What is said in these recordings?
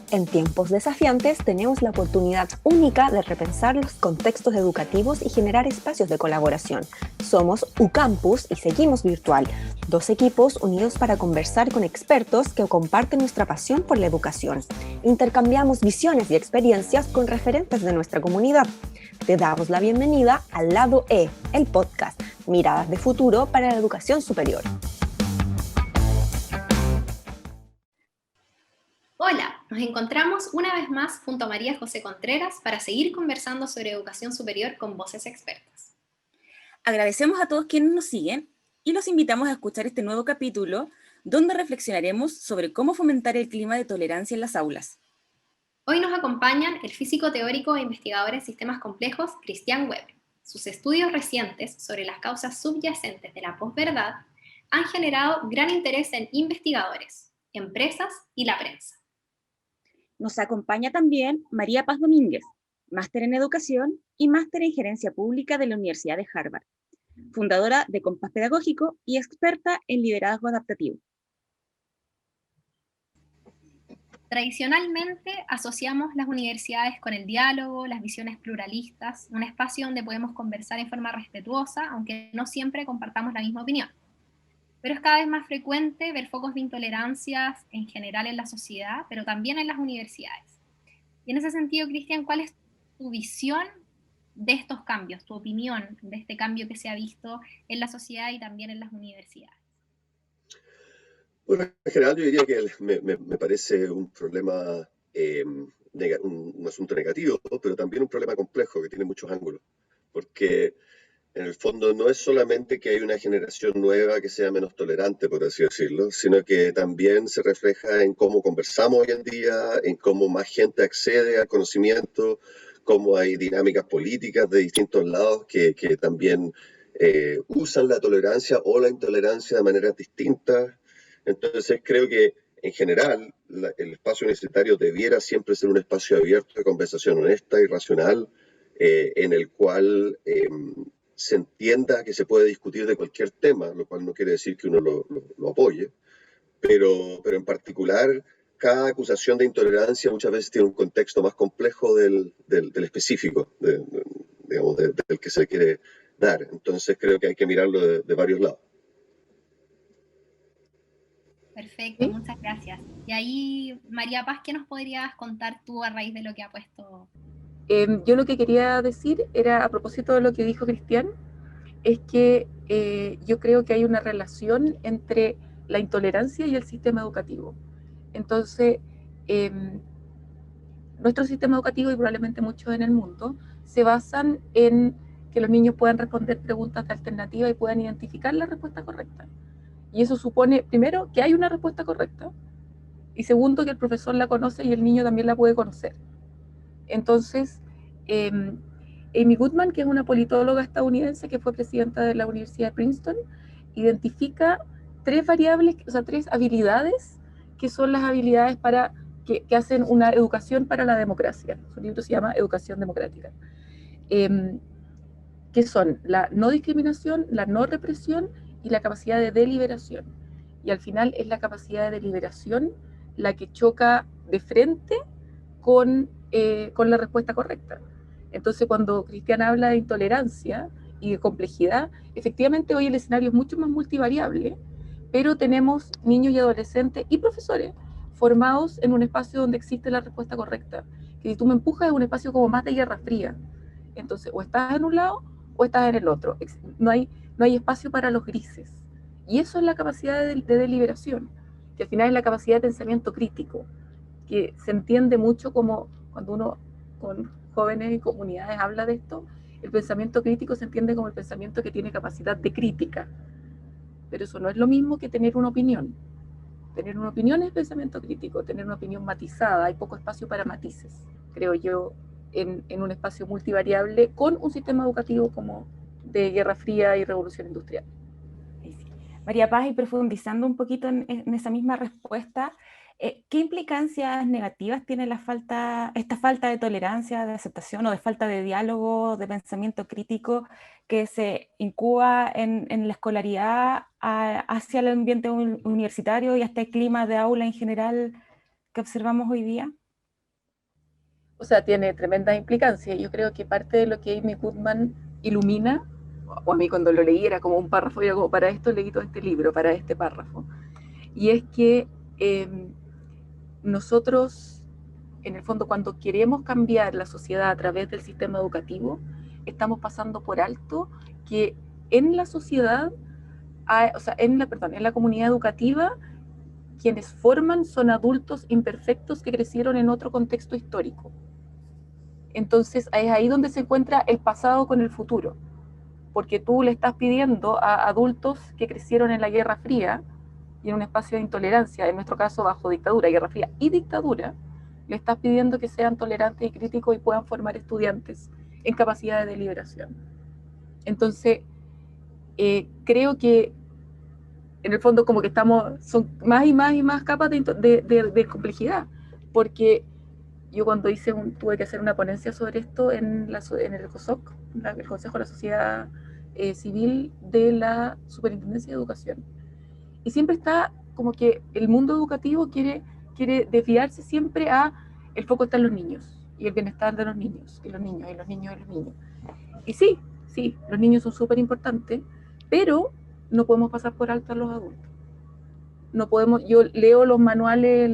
En tiempos desafiantes tenemos la oportunidad única de repensar los contextos educativos y generar espacios de colaboración. Somos UCampus y seguimos virtual, dos equipos unidos para conversar con expertos que comparten nuestra pasión por la educación. Intercambiamos visiones y experiencias con referentes de nuestra comunidad. Te damos la bienvenida al Lado E, el podcast, miradas de futuro para la educación superior. Hola, nos encontramos una vez más junto a María José Contreras para seguir conversando sobre educación superior con voces expertas. Agradecemos a todos quienes nos siguen y los invitamos a escuchar este nuevo capítulo donde reflexionaremos sobre cómo fomentar el clima de tolerancia en las aulas. Hoy nos acompañan el físico teórico e investigador en sistemas complejos Cristian Webb. Sus estudios recientes sobre las causas subyacentes de la posverdad han generado gran interés en investigadores, empresas y la prensa. Nos acompaña también María Paz Domínguez, máster en educación y máster en gerencia pública de la Universidad de Harvard, fundadora de Compás Pedagógico y experta en liderazgo adaptativo. Tradicionalmente asociamos las universidades con el diálogo, las visiones pluralistas, un espacio donde podemos conversar en forma respetuosa, aunque no siempre compartamos la misma opinión. Pero es cada vez más frecuente ver focos de intolerancias en general en la sociedad, pero también en las universidades. Y en ese sentido, Cristian, ¿cuál es tu visión de estos cambios, tu opinión de este cambio que se ha visto en la sociedad y también en las universidades? Bueno, en general yo diría que me parece un problema, un asunto negativo, pero también un problema complejo que tiene muchos ángulos, porque en el fondo no es solamente que hay una generación nueva que sea menos tolerante, por así decirlo, sino que también se refleja en cómo conversamos hoy en día, en cómo más gente accede al conocimiento, cómo hay dinámicas políticas de distintos lados que también usan la tolerancia o la intolerancia de maneras distintas. Entonces creo que en general el espacio universitario debiera siempre ser un espacio abierto de conversación honesta y racional, en el cual se entienda que se puede discutir de cualquier tema, lo cual no quiere decir que uno lo apoye, pero en particular cada acusación de intolerancia muchas veces tiene un contexto más complejo del específico, digamos, del que se quiere dar. Entonces creo que hay que mirarlo de varios lados. Perfecto, ¿sí? Muchas gracias. Y ahí, María Paz, ¿qué nos podrías contar tú a raíz de lo que ha puesto? Yo lo que quería decir era, a propósito de lo que dijo Cristian, es que yo creo que hay una relación entre la intolerancia y el sistema educativo. Entonces, nuestro sistema educativo, y probablemente muchos en el mundo, se basan en que los niños puedan responder preguntas de alternativa y puedan identificar la respuesta correcta. Y eso supone, primero, que hay una respuesta correcta, y segundo, que el profesor la conoce y el niño también la puede conocer. Entonces, Amy Goodman, que es una politóloga estadounidense que fue presidenta de la Universidad de Princeton, identifica tres variables, o sea, tres habilidades que son las habilidades que hacen una educación para la democracia. Su libro se llama Educación Democrática. Que son la no discriminación, la no represión y la capacidad de deliberación. Y al final es la capacidad de deliberación la que choca de frente con la respuesta correcta. Entonces, cuando Cristian habla de intolerancia y de complejidad, efectivamente hoy el escenario es mucho más multivariable, pero tenemos niños y adolescentes y profesores formados en un espacio donde existe la respuesta correcta. Que si tú me empujas es un espacio como más de guerra fría. Entonces, o estás en un lado o estás en el otro. No hay espacio para los grises. Y eso es la capacidad de deliberación, que al final es la capacidad de pensamiento crítico, que se entiende mucho como cuando uno con jóvenes y comunidades habla de esto, el pensamiento crítico se entiende como el pensamiento que tiene capacidad de crítica, pero eso no es lo mismo que tener una opinión. Tener una opinión es pensamiento crítico, tener una opinión matizada, hay poco espacio para matices, creo yo, en un espacio multivariable con un sistema educativo como de Guerra Fría y Revolución Industrial. María Paz, y profundizando un poquito en esa misma respuesta, ¿qué implicancias negativas tiene esta falta de tolerancia, de aceptación o de falta de diálogo, de pensamiento crítico que se incuba en la escolaridad hacia el ambiente universitario y hasta el clima de aula en general que observamos hoy día? O sea, tiene tremendas implicancias. Yo creo que parte de lo que Amy Goodman ilumina, o a mí cuando lo leí era como un párrafo, yo como, para esto leí todo este libro, para este párrafo. Y es que nosotros, en el fondo, cuando queremos cambiar la sociedad a través del sistema educativo, estamos pasando por alto que en la sociedad, o sea, en la comunidad educativa, quienes forman son adultos imperfectos que crecieron en otro contexto histórico. Entonces es ahí donde se encuentra el pasado con el futuro, porque tú le estás pidiendo a adultos que crecieron en la Guerra Fría y en un espacio de intolerancia, en nuestro caso bajo dictadura, Guerra Fría y dictadura, le estás pidiendo que sean tolerantes y críticos y puedan formar estudiantes en capacidad de deliberación. Entonces, creo que en el fondo como que son más y más y más capas de complejidad, porque yo cuando tuve que hacer una ponencia sobre esto en el COSOC, el Consejo de la Sociedad Civil de la Superintendencia de Educación, y siempre está como que el mundo educativo quiere desviarse siempre a el foco está en los niños y el bienestar de los niños, y los niños, y los niños, y los niños. Y sí, los niños son súper importantes, pero no podemos pasar por alto a los adultos. No podemos, yo leo los manuales,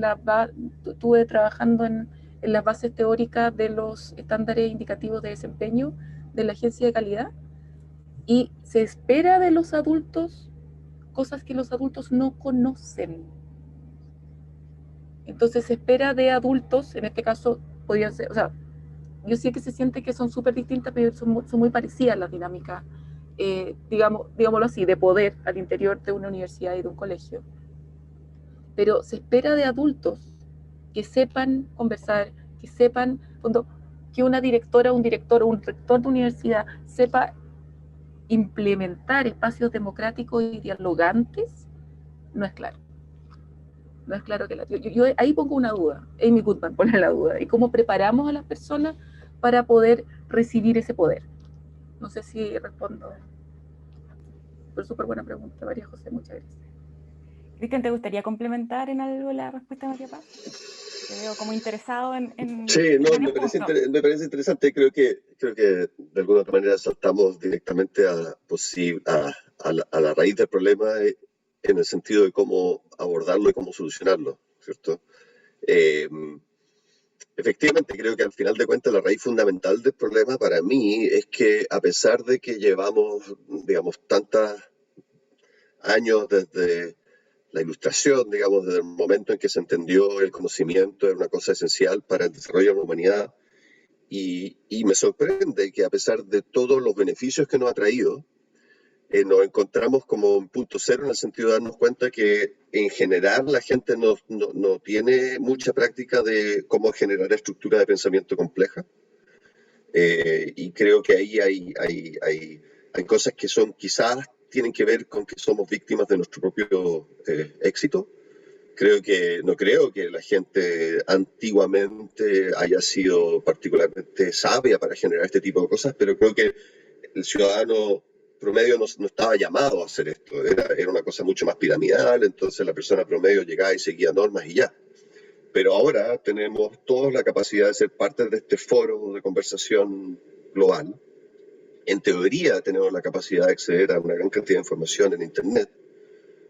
estuve trabajando en las bases teóricas de los estándares indicativos de desempeño de la agencia de calidad, y se espera de los adultos cosas que los adultos no conocen. Entonces se espera de adultos, en este caso podrían ser, o sea, yo sé que se siente que son súper distintas, pero son muy parecidas las dinámicas, digámoslo así, de poder al interior de una universidad y de un colegio. Pero se espera de adultos que sepan conversar, que sepan, que una directora, un director o un rector de universidad sepa implementar espacios democráticos y dialogantes, no es claro. No es claro que yo ahí pongo una duda. Amy Goodman pone la duda. ¿Y cómo preparamos a las personas para poder recibir ese poder? No sé si respondo. Pero súper buena pregunta, María José. Muchas gracias. Cristian, ¿te gustaría complementar en algo la respuesta de María Paz? Te veo como interesado en Sí, no, varios puntos. me parece interesante. Creo que de alguna otra manera saltamos directamente a la raíz del problema, en el sentido de cómo abordarlo y cómo solucionarlo, ¿cierto? Eh, Efectivamente, creo que al final de cuentas la raíz fundamental del problema para mí es que, a pesar de que llevamos, digamos, tantos años desde la ilustración, digamos, desde el momento en que se entendió el conocimiento era una cosa esencial para el desarrollo de la humanidad, y me sorprende que, a pesar de todos los beneficios que nos ha traído, nos encontramos como un punto cero, en el sentido de darnos cuenta que en general la gente no tiene mucha práctica de cómo generar estructura de pensamiento compleja. Y creo que ahí hay cosas que son quizás tienen que ver con que somos víctimas de nuestro propio éxito. No creo que la gente antiguamente haya sido particularmente sabia para generar este tipo de cosas, pero creo que el ciudadano promedio no estaba llamado a hacer esto. Era una cosa mucho más piramidal, entonces la persona promedio llegaba y seguía normas y ya. Pero ahora tenemos todos la capacidad de ser parte de este foro de conversación global. En teoría tenemos la capacidad de acceder a una gran cantidad de información en Internet,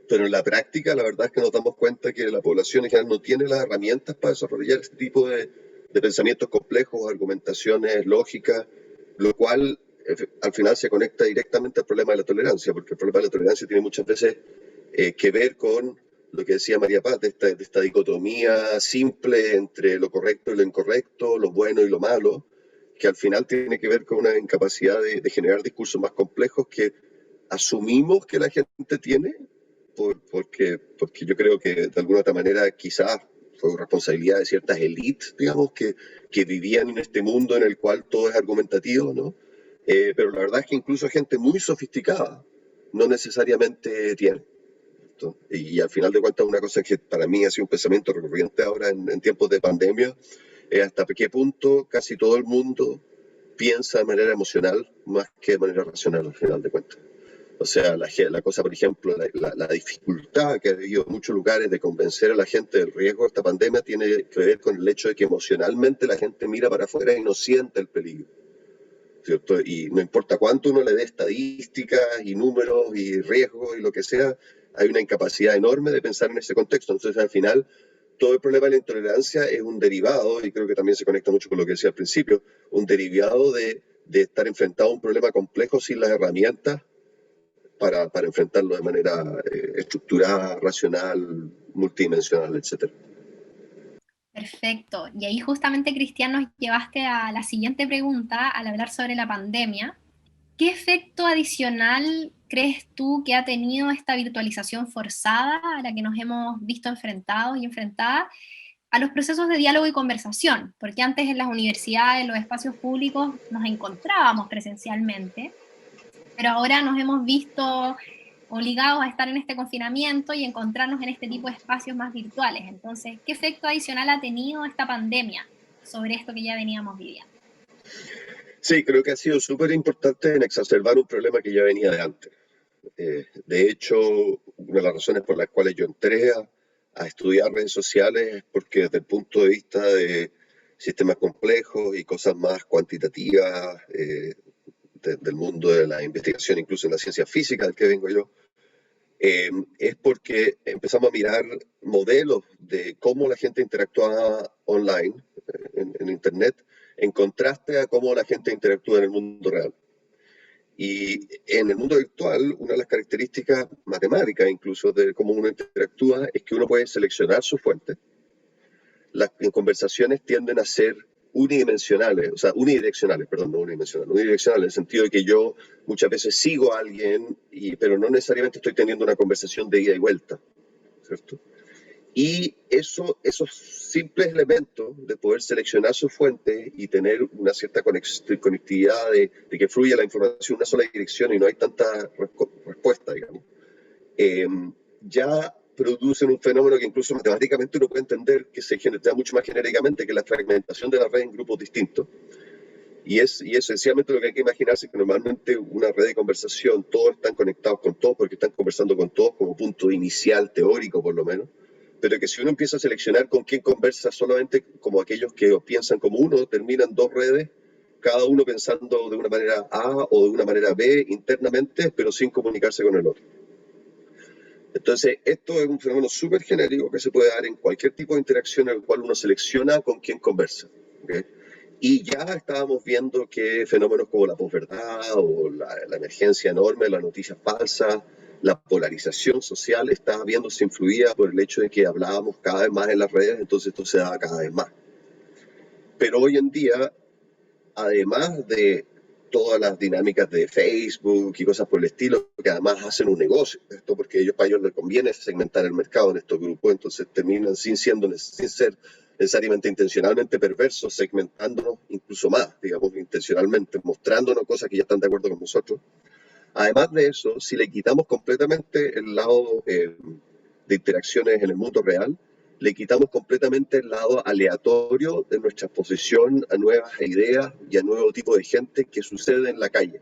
pero en la práctica la verdad es que nos damos cuenta que la población en general no tiene las herramientas para desarrollar este tipo de pensamientos complejos, argumentaciones lógicas, lo cual al final se conecta directamente al problema de la tolerancia, porque el problema de la tolerancia tiene muchas veces que ver con lo que decía María Paz, de esta dicotomía simple entre lo correcto y lo incorrecto, lo bueno y lo malo, que al final tiene que ver con una incapacidad de generar discursos más complejos que asumimos que la gente tiene, porque yo creo que de alguna otra manera quizás fue responsabilidad de ciertas élites, digamos, que vivían en este mundo en el cual todo es argumentativo, ¿no? Pero la verdad es que incluso gente muy sofisticada no necesariamente tiene. Y al final de cuentas, una cosa que para mí ha sido un pensamiento recurrente ahora en tiempos de pandemia, es hasta qué punto casi todo el mundo piensa de manera emocional más que de manera racional, al final de cuentas. O sea, la cosa, por ejemplo, la dificultad que ha habido en muchos lugares de convencer a la gente del riesgo de esta pandemia tiene que ver con el hecho de que emocionalmente la gente mira para afuera y no siente el peligro, ¿cierto? Y no importa cuánto uno le dé estadísticas y números y riesgos y lo que sea, hay una incapacidad enorme de pensar en ese contexto. Entonces, al final, todo el problema de la intolerancia es un derivado, y creo que también se conecta mucho con lo que decía al principio, un derivado de estar enfrentado a un problema complejo sin las herramientas para enfrentarlo de manera estructurada, racional, multidimensional, etc. Perfecto. Y ahí justamente, Cristian, nos llevaste a la siguiente pregunta al hablar sobre la pandemia. ¿Qué efecto adicional crees tú que ha tenido esta virtualización forzada a la que nos hemos visto enfrentados y enfrentadas a los procesos de diálogo y conversación? Porque antes en las universidades, en los espacios públicos, nos encontrábamos presencialmente, pero ahora nos hemos visto obligados a estar en este confinamiento y encontrarnos en este tipo de espacios más virtuales. Entonces, ¿qué efecto adicional ha tenido esta pandemia sobre esto que ya veníamos viviendo? Sí, creo que ha sido súper importante en exacerbar un problema que ya venía de antes. De hecho, una de las razones por las cuales yo entré a estudiar redes sociales es porque desde el punto de vista de sistemas complejos y cosas más cuantitativas del mundo de la investigación, incluso en la ciencia física del que vengo yo, es porque empezamos a mirar modelos de cómo la gente interactuaba online, en Internet, en contraste a cómo la gente interactúa en el mundo real. Y en el mundo virtual, una de las características matemáticas incluso de cómo uno interactúa es que uno puede seleccionar su fuente. Las conversaciones tienden a ser unidimensionales, o sea, unidireccionales, perdón, no unidimensionales, unidireccionales, en el sentido de que yo muchas veces sigo a alguien, pero no necesariamente estoy teniendo una conversación de ida y vuelta, ¿cierto? Y esos simples elementos de poder seleccionar su fuente y tener una cierta conectividad de que fluya la información en una sola dirección y no hay tanta respuesta, digamos, eh, ya producen un fenómeno que incluso matemáticamente uno puede entender que se genera mucho más genéricamente, que es la fragmentación de la red en grupos distintos. Y esencialmente lo que hay que imaginarse es que normalmente una red de conversación, todos están conectados con todos porque están conversando con todos como punto inicial teórico por lo menos, pero que si uno empieza a seleccionar con quién conversa solamente como aquellos que piensan como uno, terminan dos redes, cada uno pensando de una manera A o de una manera B internamente, pero sin comunicarse con el otro. Entonces, esto es un fenómeno súper genérico que se puede dar en cualquier tipo de interacción en el cual uno selecciona con quién conversa. ¿Okay? Y ya estábamos viendo que fenómenos como la posverdad o la emergencia enorme de las noticias falsas, la polarización social estaba viéndose influida por el hecho de que hablábamos cada vez más en las redes, entonces esto se daba cada vez más. Pero hoy en día, además de todas las dinámicas de Facebook y cosas por el estilo, que además hacen un negocio, esto porque para ellos les conviene segmentar el mercado en estos grupos, entonces terminan sin ser necesariamente intencionalmente perversos, segmentándonos incluso más, digamos, intencionalmente, mostrándonos cosas que ya están de acuerdo con nosotros. Además de eso, si le quitamos completamente el lado de interacciones en el mundo real, le quitamos completamente el lado aleatorio de nuestra exposición a nuevas ideas y a nuevo tipo de gente que sucede en la calle.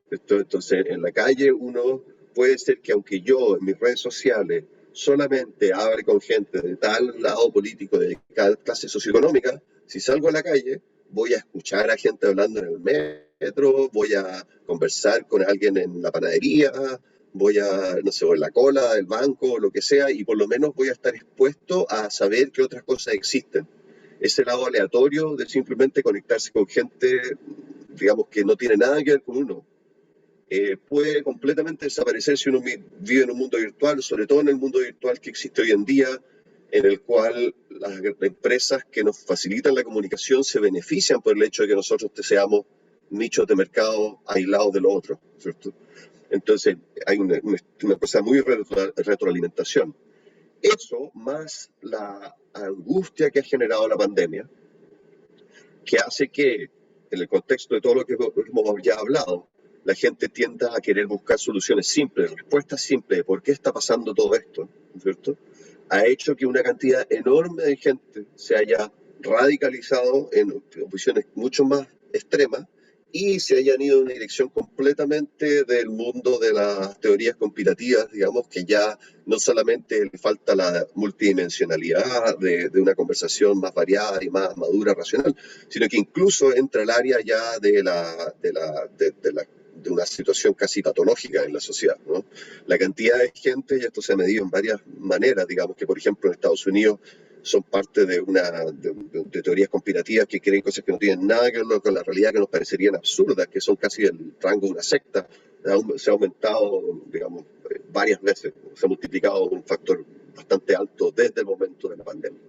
Entonces, en la calle uno puede ser que aunque yo en mis redes sociales solamente hable con gente de tal lado político, de cada clase socioeconómica, si salgo a la calle voy a escuchar a gente hablando en el metro, voy a conversar con alguien en la panadería, voy a, no sé, en la cola del banco, lo que sea, y por lo menos voy a estar expuesto a saber que otras cosas existen. Ese lado aleatorio de simplemente conectarse con gente, digamos, que no tiene nada que ver con uno, puede completamente desaparecer si uno vive en un mundo virtual, sobre todo en el mundo virtual que existe hoy en día, en el cual las empresas que nos facilitan la comunicación se benefician por el hecho de que nosotros seamos nichos de mercado aislados de los otros, ¿cierto? Entonces hay una cosa muy retroalimentación. Eso más la angustia que ha generado la pandemia, que hace que, en el contexto de todo lo que hemos ya hablado, la gente tienda a querer buscar soluciones simples, respuestas simples de por qué está pasando todo esto, ¿cierto? Ha hecho que una cantidad enorme de gente se haya radicalizado en posiciones mucho más extremas y se hayan ido en una dirección completamente del mundo de las teorías conspirativas, digamos, que ya no solamente le falta la multidimensionalidad de una conversación más variada y más madura, racional, sino que incluso entra el área ya de una situación casi patológica en la sociedad, ¿no? La cantidad de gente, y esto se ha medido en varias maneras, digamos que por ejemplo en Estados Unidos son parte de teorías conspirativas que creen cosas que no tienen nada que ver con la realidad, que nos parecerían absurdas, que son casi el rango de una secta. Se ha aumentado, digamos, varias veces, se ha multiplicado un factor bastante alto desde el momento de la pandemia.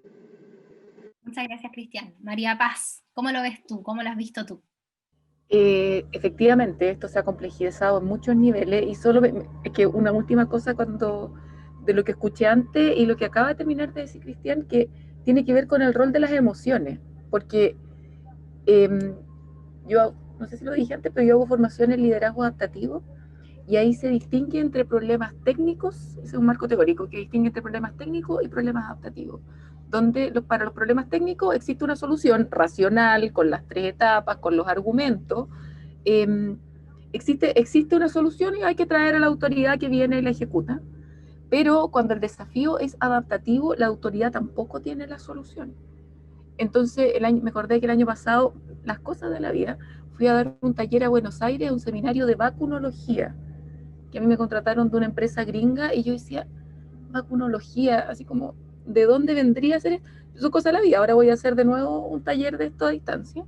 Muchas gracias, Cristian. María Paz, ¿cómo lo ves tú? ¿Cómo lo has visto tú? Efectivamente, esto se ha complejizado en muchos niveles y solo es que una última cosa de lo que escuché antes y lo que acaba de terminar de decir Cristian, que tiene que ver con el rol de las emociones, porque yo, no sé si lo dije antes, pero yo hago formación en liderazgo adaptativo y ahí se distingue entre problemas técnicos, ese es un marco teórico que distingue entre problemas técnicos y problemas adaptativos, donde para los problemas técnicos existe una solución racional, con las 3 etapas, con los argumentos, existe una solución y hay que traer a la autoridad que viene y la ejecuta, pero cuando el desafío es adaptativo, la autoridad tampoco tiene la solución. Entonces, me acordé que el año pasado, las cosas de la vida, fui a dar un taller a Buenos Aires, un seminario de vacunología, que a mí me contrataron de una empresa gringa, y yo decía, vacunología, así como, ¿de dónde vendría a ser esto? Eso es cosa de la vida. Ahora voy a hacer de nuevo un taller de esto a distancia.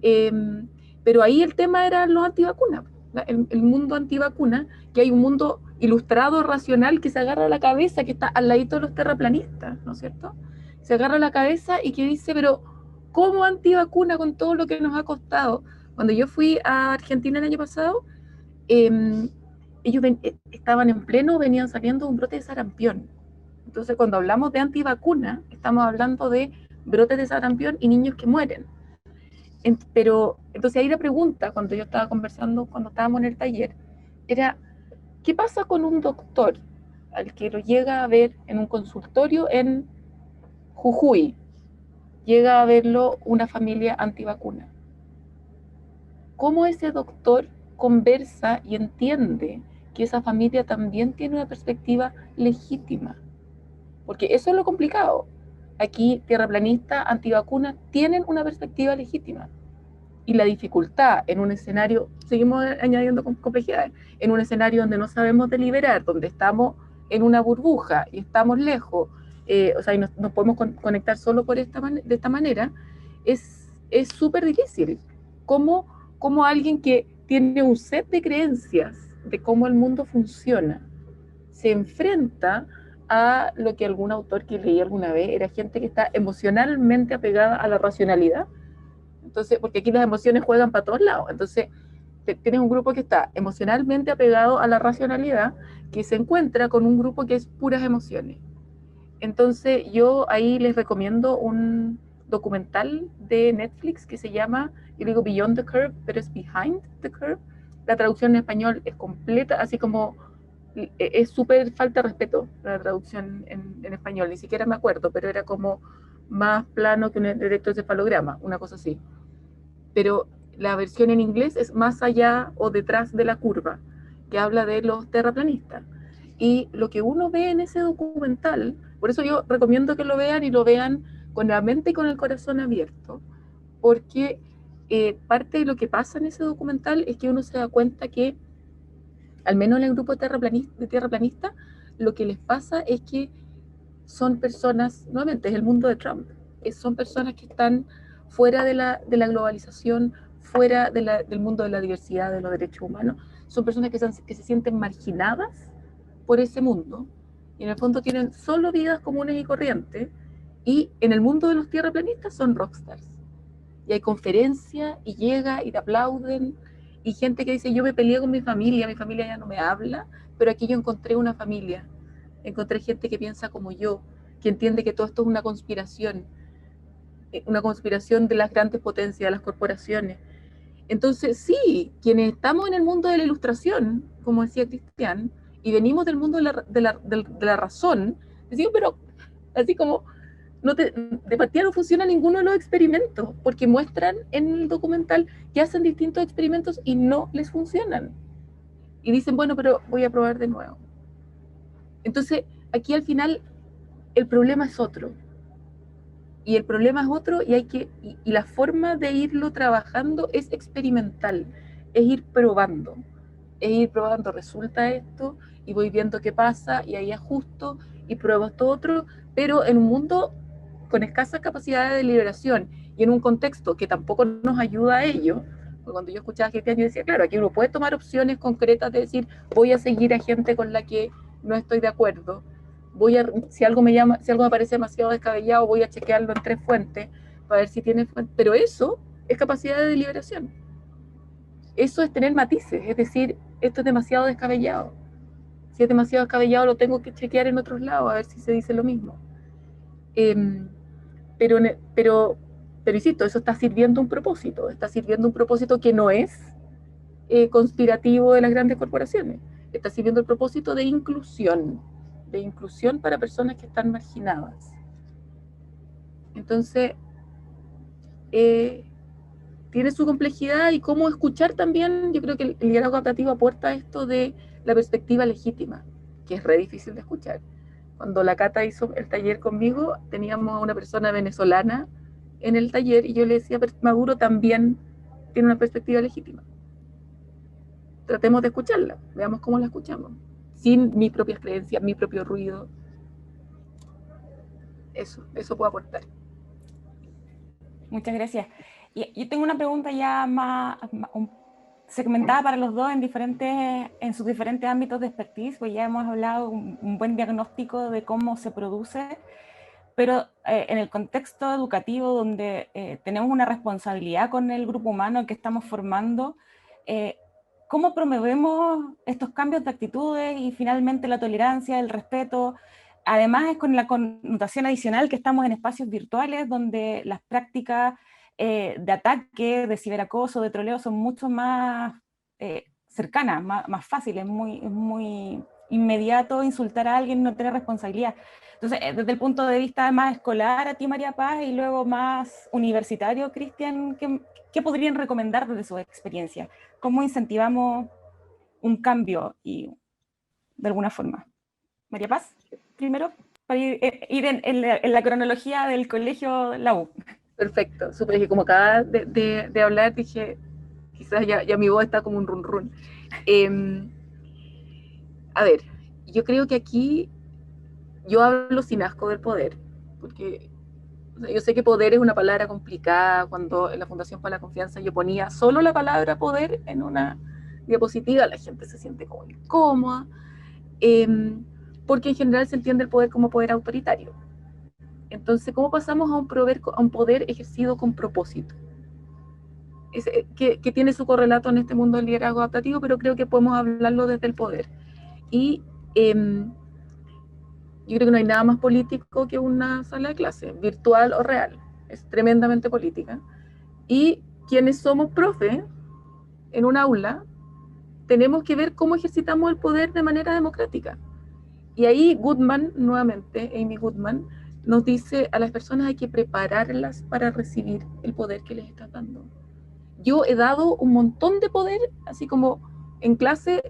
Pero ahí el tema era los antivacunas, el mundo antivacuna, que hay un mundo ilustrado, racional, que se agarra a la cabeza, que está al ladito de los terraplanistas, ¿no es cierto? Se agarra a la cabeza y que dice, pero ¿cómo antivacuna con todo lo que nos ha costado? Cuando yo fui a Argentina el año pasado, ellos estaban en pleno, venían saliendo de un brote de sarampión. Entonces, cuando hablamos de antivacuna, estamos hablando de brotes de sarampión y niños que mueren. Pero, entonces ahí la pregunta, cuando yo estaba conversando, cuando estábamos en el taller, era, ¿qué pasa con un doctor al que lo llega a ver en un consultorio en Jujuy? Llega a verlo una familia antivacuna. ¿Cómo ese doctor conversa y entiende que esa familia también tiene una perspectiva legítima? Porque eso es lo complicado. Aquí, terraplanistas, antivacunas, tienen una perspectiva legítima. Y la dificultad en un escenario, seguimos añadiendo complejidades, en un escenario donde no sabemos deliberar, donde estamos en una burbuja y estamos lejos, o sea, y nos podemos conectar solo de esta manera, es súper difícil. ¿Cómo alguien que tiene un set de creencias de cómo el mundo funciona se enfrenta a lo que algún autor que leí alguna vez era gente que está emocionalmente apegada a la racionalidad? Entonces, porque aquí las emociones juegan para todos lados. Entonces, tienes un grupo que está emocionalmente apegado a la racionalidad, que se encuentra con un grupo que es puras emociones. Entonces, yo ahí les recomiendo un documental de Netflix que se llama, yo digo Beyond the Curve, pero es Behind the Curve. La traducción en español es completa, así como es súper falta de respeto la traducción en español, ni siquiera me acuerdo, pero era como más plano que un electroencefalograma, una cosa así. Pero la versión en inglés es Más allá o detrás de la curva, que habla de los terraplanistas. Y lo que uno ve en ese documental, por eso yo recomiendo que lo vean y lo vean con la mente y con el corazón abierto, porque parte de lo que pasa en ese documental es que uno se da cuenta que, al menos en el grupo de terraplanistas, lo que les pasa es que son personas, nuevamente es el mundo de Trump, son personas que están fuera de la globalización, fuera del mundo de la diversidad, de los derechos humanos, son personas que se sienten marginadas por ese mundo, y en el fondo tienen solo vidas comunes y corrientes, y en el mundo de los tierraplanistas son rockstars. Y hay conferencias, y llega, y te aplauden, y gente que dice, yo me peleé con mi familia ya no me habla, pero aquí yo encontré una familia, encontré gente que piensa como yo, que entiende que todo esto es una conspiración de las grandes potencias, de las corporaciones. Entonces, sí, quienes estamos en el mundo de la ilustración, como decía Cristian, y venimos del mundo de la razón, decimos, pero así como, de partida no funciona ninguno de los experimentos, porque muestran en el documental que hacen distintos experimentos y no les funcionan. Y dicen, bueno, pero voy a probar de nuevo. Entonces, aquí al final el problema es otro. Y el problema es otro y la forma de irlo trabajando es experimental, es ir probando. Resulta esto, y voy viendo qué pasa, y ahí ajusto, y pruebo esto otro, pero en un mundo con escasa capacidad de deliberación, y en un contexto que tampoco nos ayuda a ello, porque cuando yo escuchaba a Cristian, yo decía, claro, aquí uno puede tomar opciones concretas de decir, voy a seguir a gente con la que no estoy de acuerdo, si algo me parece demasiado descabellado, voy a chequearlo en 3 fuentes, para ver si tiene fuente, pero eso es capacidad de deliberación. Eso es tener matices, es decir, esto es demasiado descabellado. Si es demasiado descabellado, lo tengo que chequear en otros lados, a ver si se dice lo mismo. Pero insisto, eso está sirviendo un propósito que no es conspirativo de las grandes corporaciones, está sirviendo el propósito de inclusión para personas que están marginadas. Entonces, tiene su complejidad y cómo escuchar también. Yo creo que el liderazgo adaptativo aporta esto de la perspectiva legítima, que es re difícil de escuchar. Cuando la Cata hizo el taller conmigo, teníamos a una persona venezolana en el taller y yo le decía, Maduro también tiene una perspectiva legítima. Tratemos de escucharla, veamos cómo la escuchamos, sin mis propias creencias, mi propio ruido. Eso puedo aportar. Muchas gracias. Y yo tengo una pregunta ya más segmentada para los dos en sus diferentes ámbitos de expertise, pues ya hemos hablado un buen diagnóstico de cómo se produce, pero en el contexto educativo donde tenemos una responsabilidad con el grupo humano que estamos formando, ¿cómo promovemos estos cambios de actitudes y finalmente la tolerancia, el respeto? Además es con la connotación adicional que estamos en espacios virtuales donde las prácticas de ataque, de ciberacoso, de troleo son mucho más cercanas, más fáciles, es muy inmediato insultar a alguien, no tener responsabilidad. Entonces, desde el punto de vista más escolar, a ti María Paz, y luego más universitario, Cristian, ¿qué podrían recomendar desde su experiencia? ¿Cómo incentivamos un cambio y de alguna forma? María Paz, primero, para ir en la cronología del colegio, la U. Perfecto, súper. Y como acabas de hablar, dije, quizás ya mi voz está como un run run. A ver, yo creo que aquí yo hablo sin asco del poder, porque yo sé que poder es una palabra complicada. Cuando en la Fundación para la Confianza yo ponía solo la palabra poder en una diapositiva, la gente se siente como incómoda, porque en general se entiende el poder como poder autoritario. Entonces, ¿cómo pasamos a un poder ejercido con propósito? Que tiene su correlato en este mundo del liderazgo adaptativo, pero creo que podemos hablarlo desde el poder. Y yo creo que no hay nada más político que una sala de clase, virtual o real. Es tremendamente política. Y quienes somos profe en un aula, tenemos que ver cómo ejercitamos el poder de manera democrática. Y ahí Goodman, nuevamente, Amy Goodman, nos dice a las personas hay que prepararlas para recibir el poder que les estás dando. Yo he dado un montón de poder, así como en clase,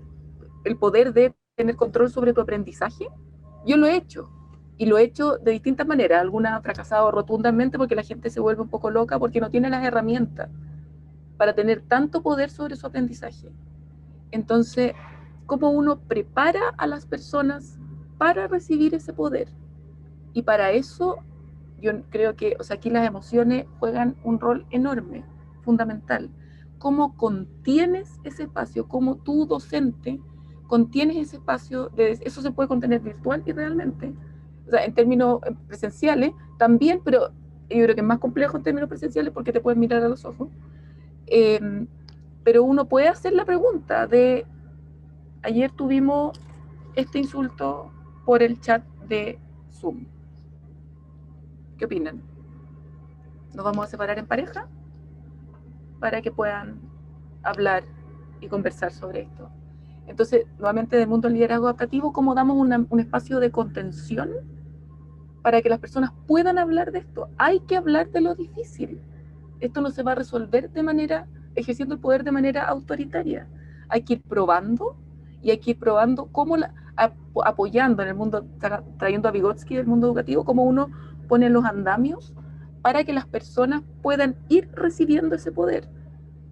el poder de tener control sobre tu aprendizaje. Yo lo he hecho, y lo he hecho de distintas maneras. Algunas han fracasado rotundamente porque la gente se vuelve un poco loca porque no tiene las herramientas para tener tanto poder sobre su aprendizaje. Entonces, ¿cómo uno prepara a las personas para recibir ese poder? Y para eso, yo creo que, aquí las emociones juegan un rol enorme, fundamental. ¿Cómo contienes ese espacio? ¿Cómo tú, docente, contienes ese espacio? Eso se puede contener virtual y realmente. En términos presenciales también, pero yo creo que es más complejo en términos presenciales porque te puedes mirar a los ojos. Pero uno puede hacer la pregunta de, ayer tuvimos este insulto por el chat de Zoom. ¿Qué opinan? ¿Nos vamos a separar en pareja? Para que puedan hablar y conversar sobre esto. Entonces, nuevamente del mundo del liderazgo adaptativo, ¿cómo damos un espacio de contención para que las personas puedan hablar de esto. Hay que hablar de lo difícil. Esto no se va a resolver ejerciendo el poder de manera autoritaria. Hay que ir probando, y hay que ir probando cómo apoyando en el mundo, trayendo a Vygotsky del mundo educativo, cómo uno pone los andamios para que las personas puedan ir recibiendo ese poder,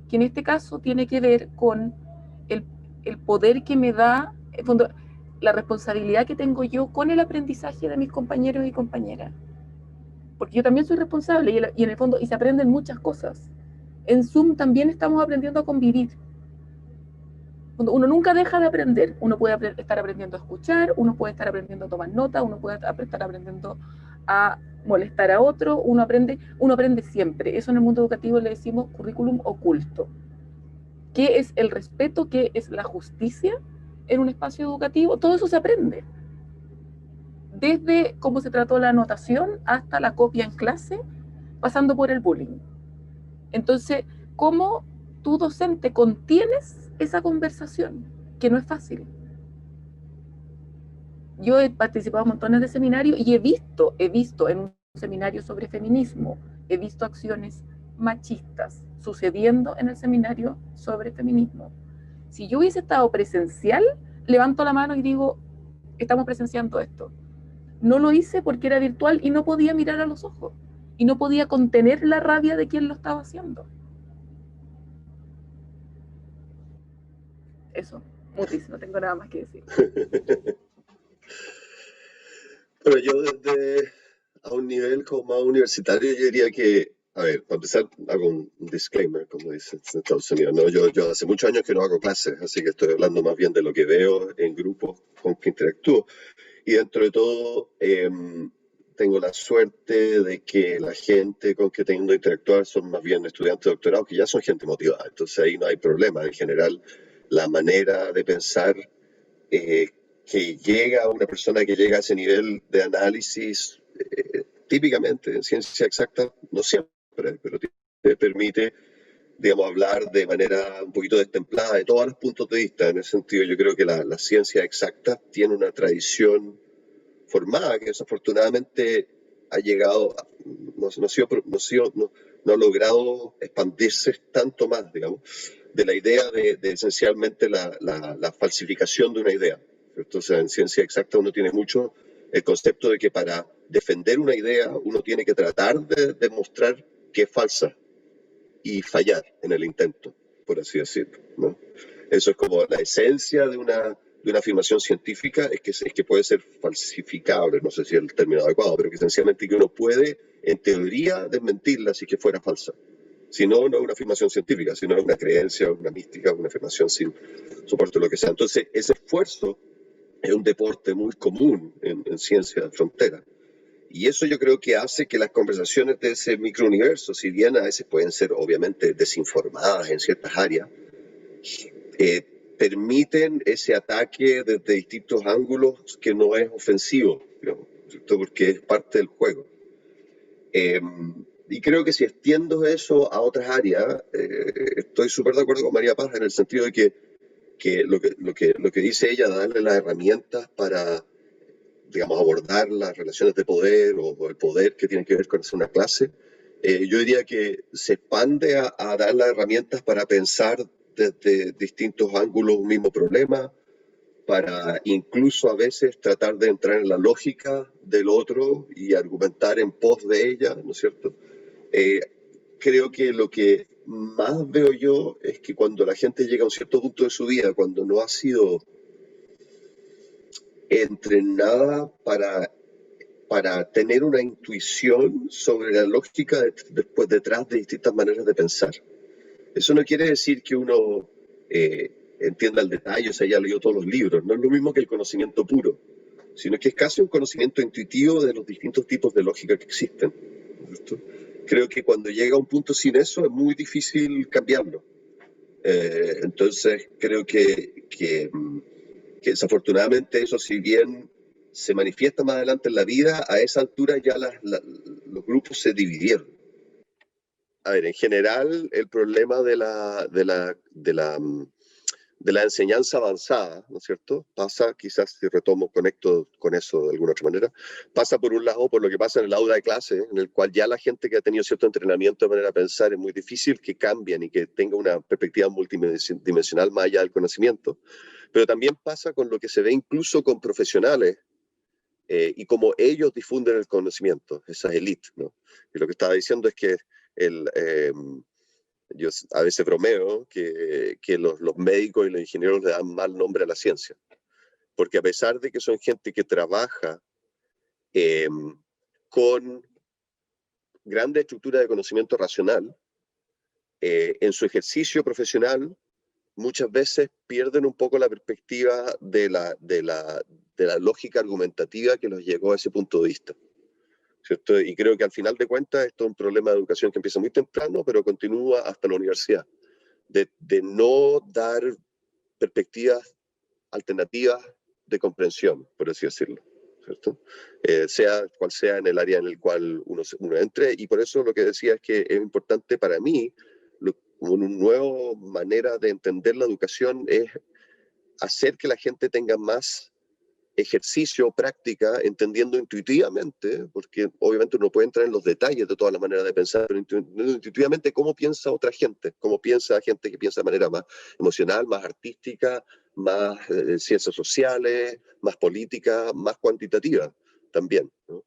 que en este caso tiene que ver con el poder que me da, en fondo, la responsabilidad que tengo yo con el aprendizaje de mis compañeros y compañeras. Porque yo también soy responsable y en el fondo, y se aprenden muchas cosas. En Zoom también estamos aprendiendo a convivir. Uno nunca deja de aprender. Uno puede estar aprendiendo a escuchar, uno puede estar aprendiendo a tomar nota, uno puede estar aprendiendo a molestar a otro, uno aprende siempre. Eso en el mundo educativo le decimos currículum oculto. ¿Qué es el respeto? ¿Qué es la justicia en un espacio educativo? Todo eso se aprende. Desde cómo se trató la anotación hasta la copia en clase, pasando por el bullying. Entonces, ¿cómo tú, docente, contienes esa conversación? Que no es fácil. Yo he participado en montones de seminarios y he visto en un seminario sobre feminismo, he visto acciones machistas sucediendo en el seminario sobre feminismo. Si yo hubiese estado presencial, levanto la mano y digo, estamos presenciando esto. No lo hice porque era virtual y no podía mirar a los ojos. Y no podía contener la rabia de quien lo estaba haciendo. Eso, Mutis, no tengo nada más que decir. Pero yo desde a un nivel como más universitario, yo diría que, a ver, para empezar, hago un disclaimer, como dicen en Estados Unidos, ¿no? Yo hace muchos años que no hago clases, así que estoy hablando más bien de lo que veo en grupos con que interactúo. Y dentro de todo, tengo la suerte de que la gente con que tengo que interactuar son más bien estudiantes de doctorado, que ya son gente motivada. Entonces ahí no hay problema. En general, la manera de pensar que llega a una persona que llega a ese nivel de análisis, típicamente en ciencia exacta, no siempre, pero te permite, digamos, hablar de manera un poquito destemplada de todos los puntos de vista. En ese sentido, yo creo que la ciencia exacta tiene una tradición formada que desafortunadamente ha llegado, no ha logrado expandirse tanto más, digamos, de la idea de esencialmente la falsificación de una idea. Entonces, en ciencia exacta uno tiene mucho el concepto de que para defender una idea uno tiene que tratar de demostrar que es falsa y fallar en el intento, por así decirlo, ¿no? Eso es como la esencia de una afirmación científica, es que puede ser falsificable, no sé si es el término adecuado, pero que esencialmente que uno puede, en teoría, desmentirla si que fuera falsa. Si no, no es una afirmación científica, sino es una creencia, una mística, una afirmación sin soporte, lo que sea. Entonces, ese esfuerzo es un deporte muy común en ciencia de frontera. Y eso yo creo que hace que las conversaciones de ese microuniverso, si bien a veces pueden ser obviamente desinformadas en ciertas áreas, permiten ese ataque desde distintos ángulos que no es ofensivo, digamos, ¿cierto? Porque es parte del juego. Y creo que si extiendo eso a otras áreas, estoy súper de acuerdo con María Paz en el sentido de que lo que dice ella, darle las herramientas para, digamos, abordar las relaciones de poder o el poder que tiene que ver con hacer una clase, yo diría que se expande a dar las herramientas para pensar desde distintos ángulos un mismo problema, para incluso a veces tratar de entrar en la lógica del otro y argumentar en pos de ella, ¿no es cierto? Creo que lo que más veo yo es que cuando la gente llega a un cierto punto de su vida, cuando no ha sido entrenada para tener una intuición sobre la lógica después detrás de distintas maneras de pensar. Eso no quiere decir que uno entienda el detalle, o sea, haya leído todos los libros, no es lo mismo que el conocimiento puro, sino que es casi un conocimiento intuitivo de los distintos tipos de lógica que existen, ¿cierto? Creo que cuando llega a un punto sin eso es muy difícil cambiarlo. Entonces creo que desafortunadamente eso, si bien se manifiesta más adelante en la vida, a esa altura ya los grupos se dividieron. A ver, en general, el problema de la de la enseñanza avanzada, ¿no es cierto? Pasa, quizás si retomo, conecto con eso de alguna otra manera, pasa por un lado por lo que pasa en el aula de clase, en el cual ya la gente que ha tenido cierto entrenamiento de manera de pensar es muy difícil que cambien y que tenga una perspectiva multidimensional más allá del conocimiento. Pero también pasa con lo que se ve incluso con profesionales y cómo ellos difunden el conocimiento, esas élites, ¿no? Y lo que estaba diciendo es que yo a veces bromeo que los médicos y los ingenieros le dan mal nombre a la ciencia, porque a pesar de que son gente que trabaja con grandes estructuras de conocimiento racional, en su ejercicio profesional muchas veces pierden un poco la perspectiva de la lógica argumentativa que los llegó a ese punto de vista, ¿cierto? Y creo que al final de cuentas esto es un problema de educación que empieza muy temprano, pero continúa hasta la universidad, de no dar perspectivas alternativas de comprensión, por así decirlo, ¿cierto? Sea cual sea en el área en el cual uno entre, y por eso lo que decía es que es importante para mí, una nueva manera de entender la educación es hacer que la gente tenga más ejercicio o práctica, entendiendo intuitivamente, porque obviamente uno puede entrar en los detalles de todas las maneras de pensar, pero intuitivamente cómo piensa otra gente, cómo piensa gente que piensa de manera más emocional, más artística, más ciencias sociales, más política, más cuantitativa también, ¿no?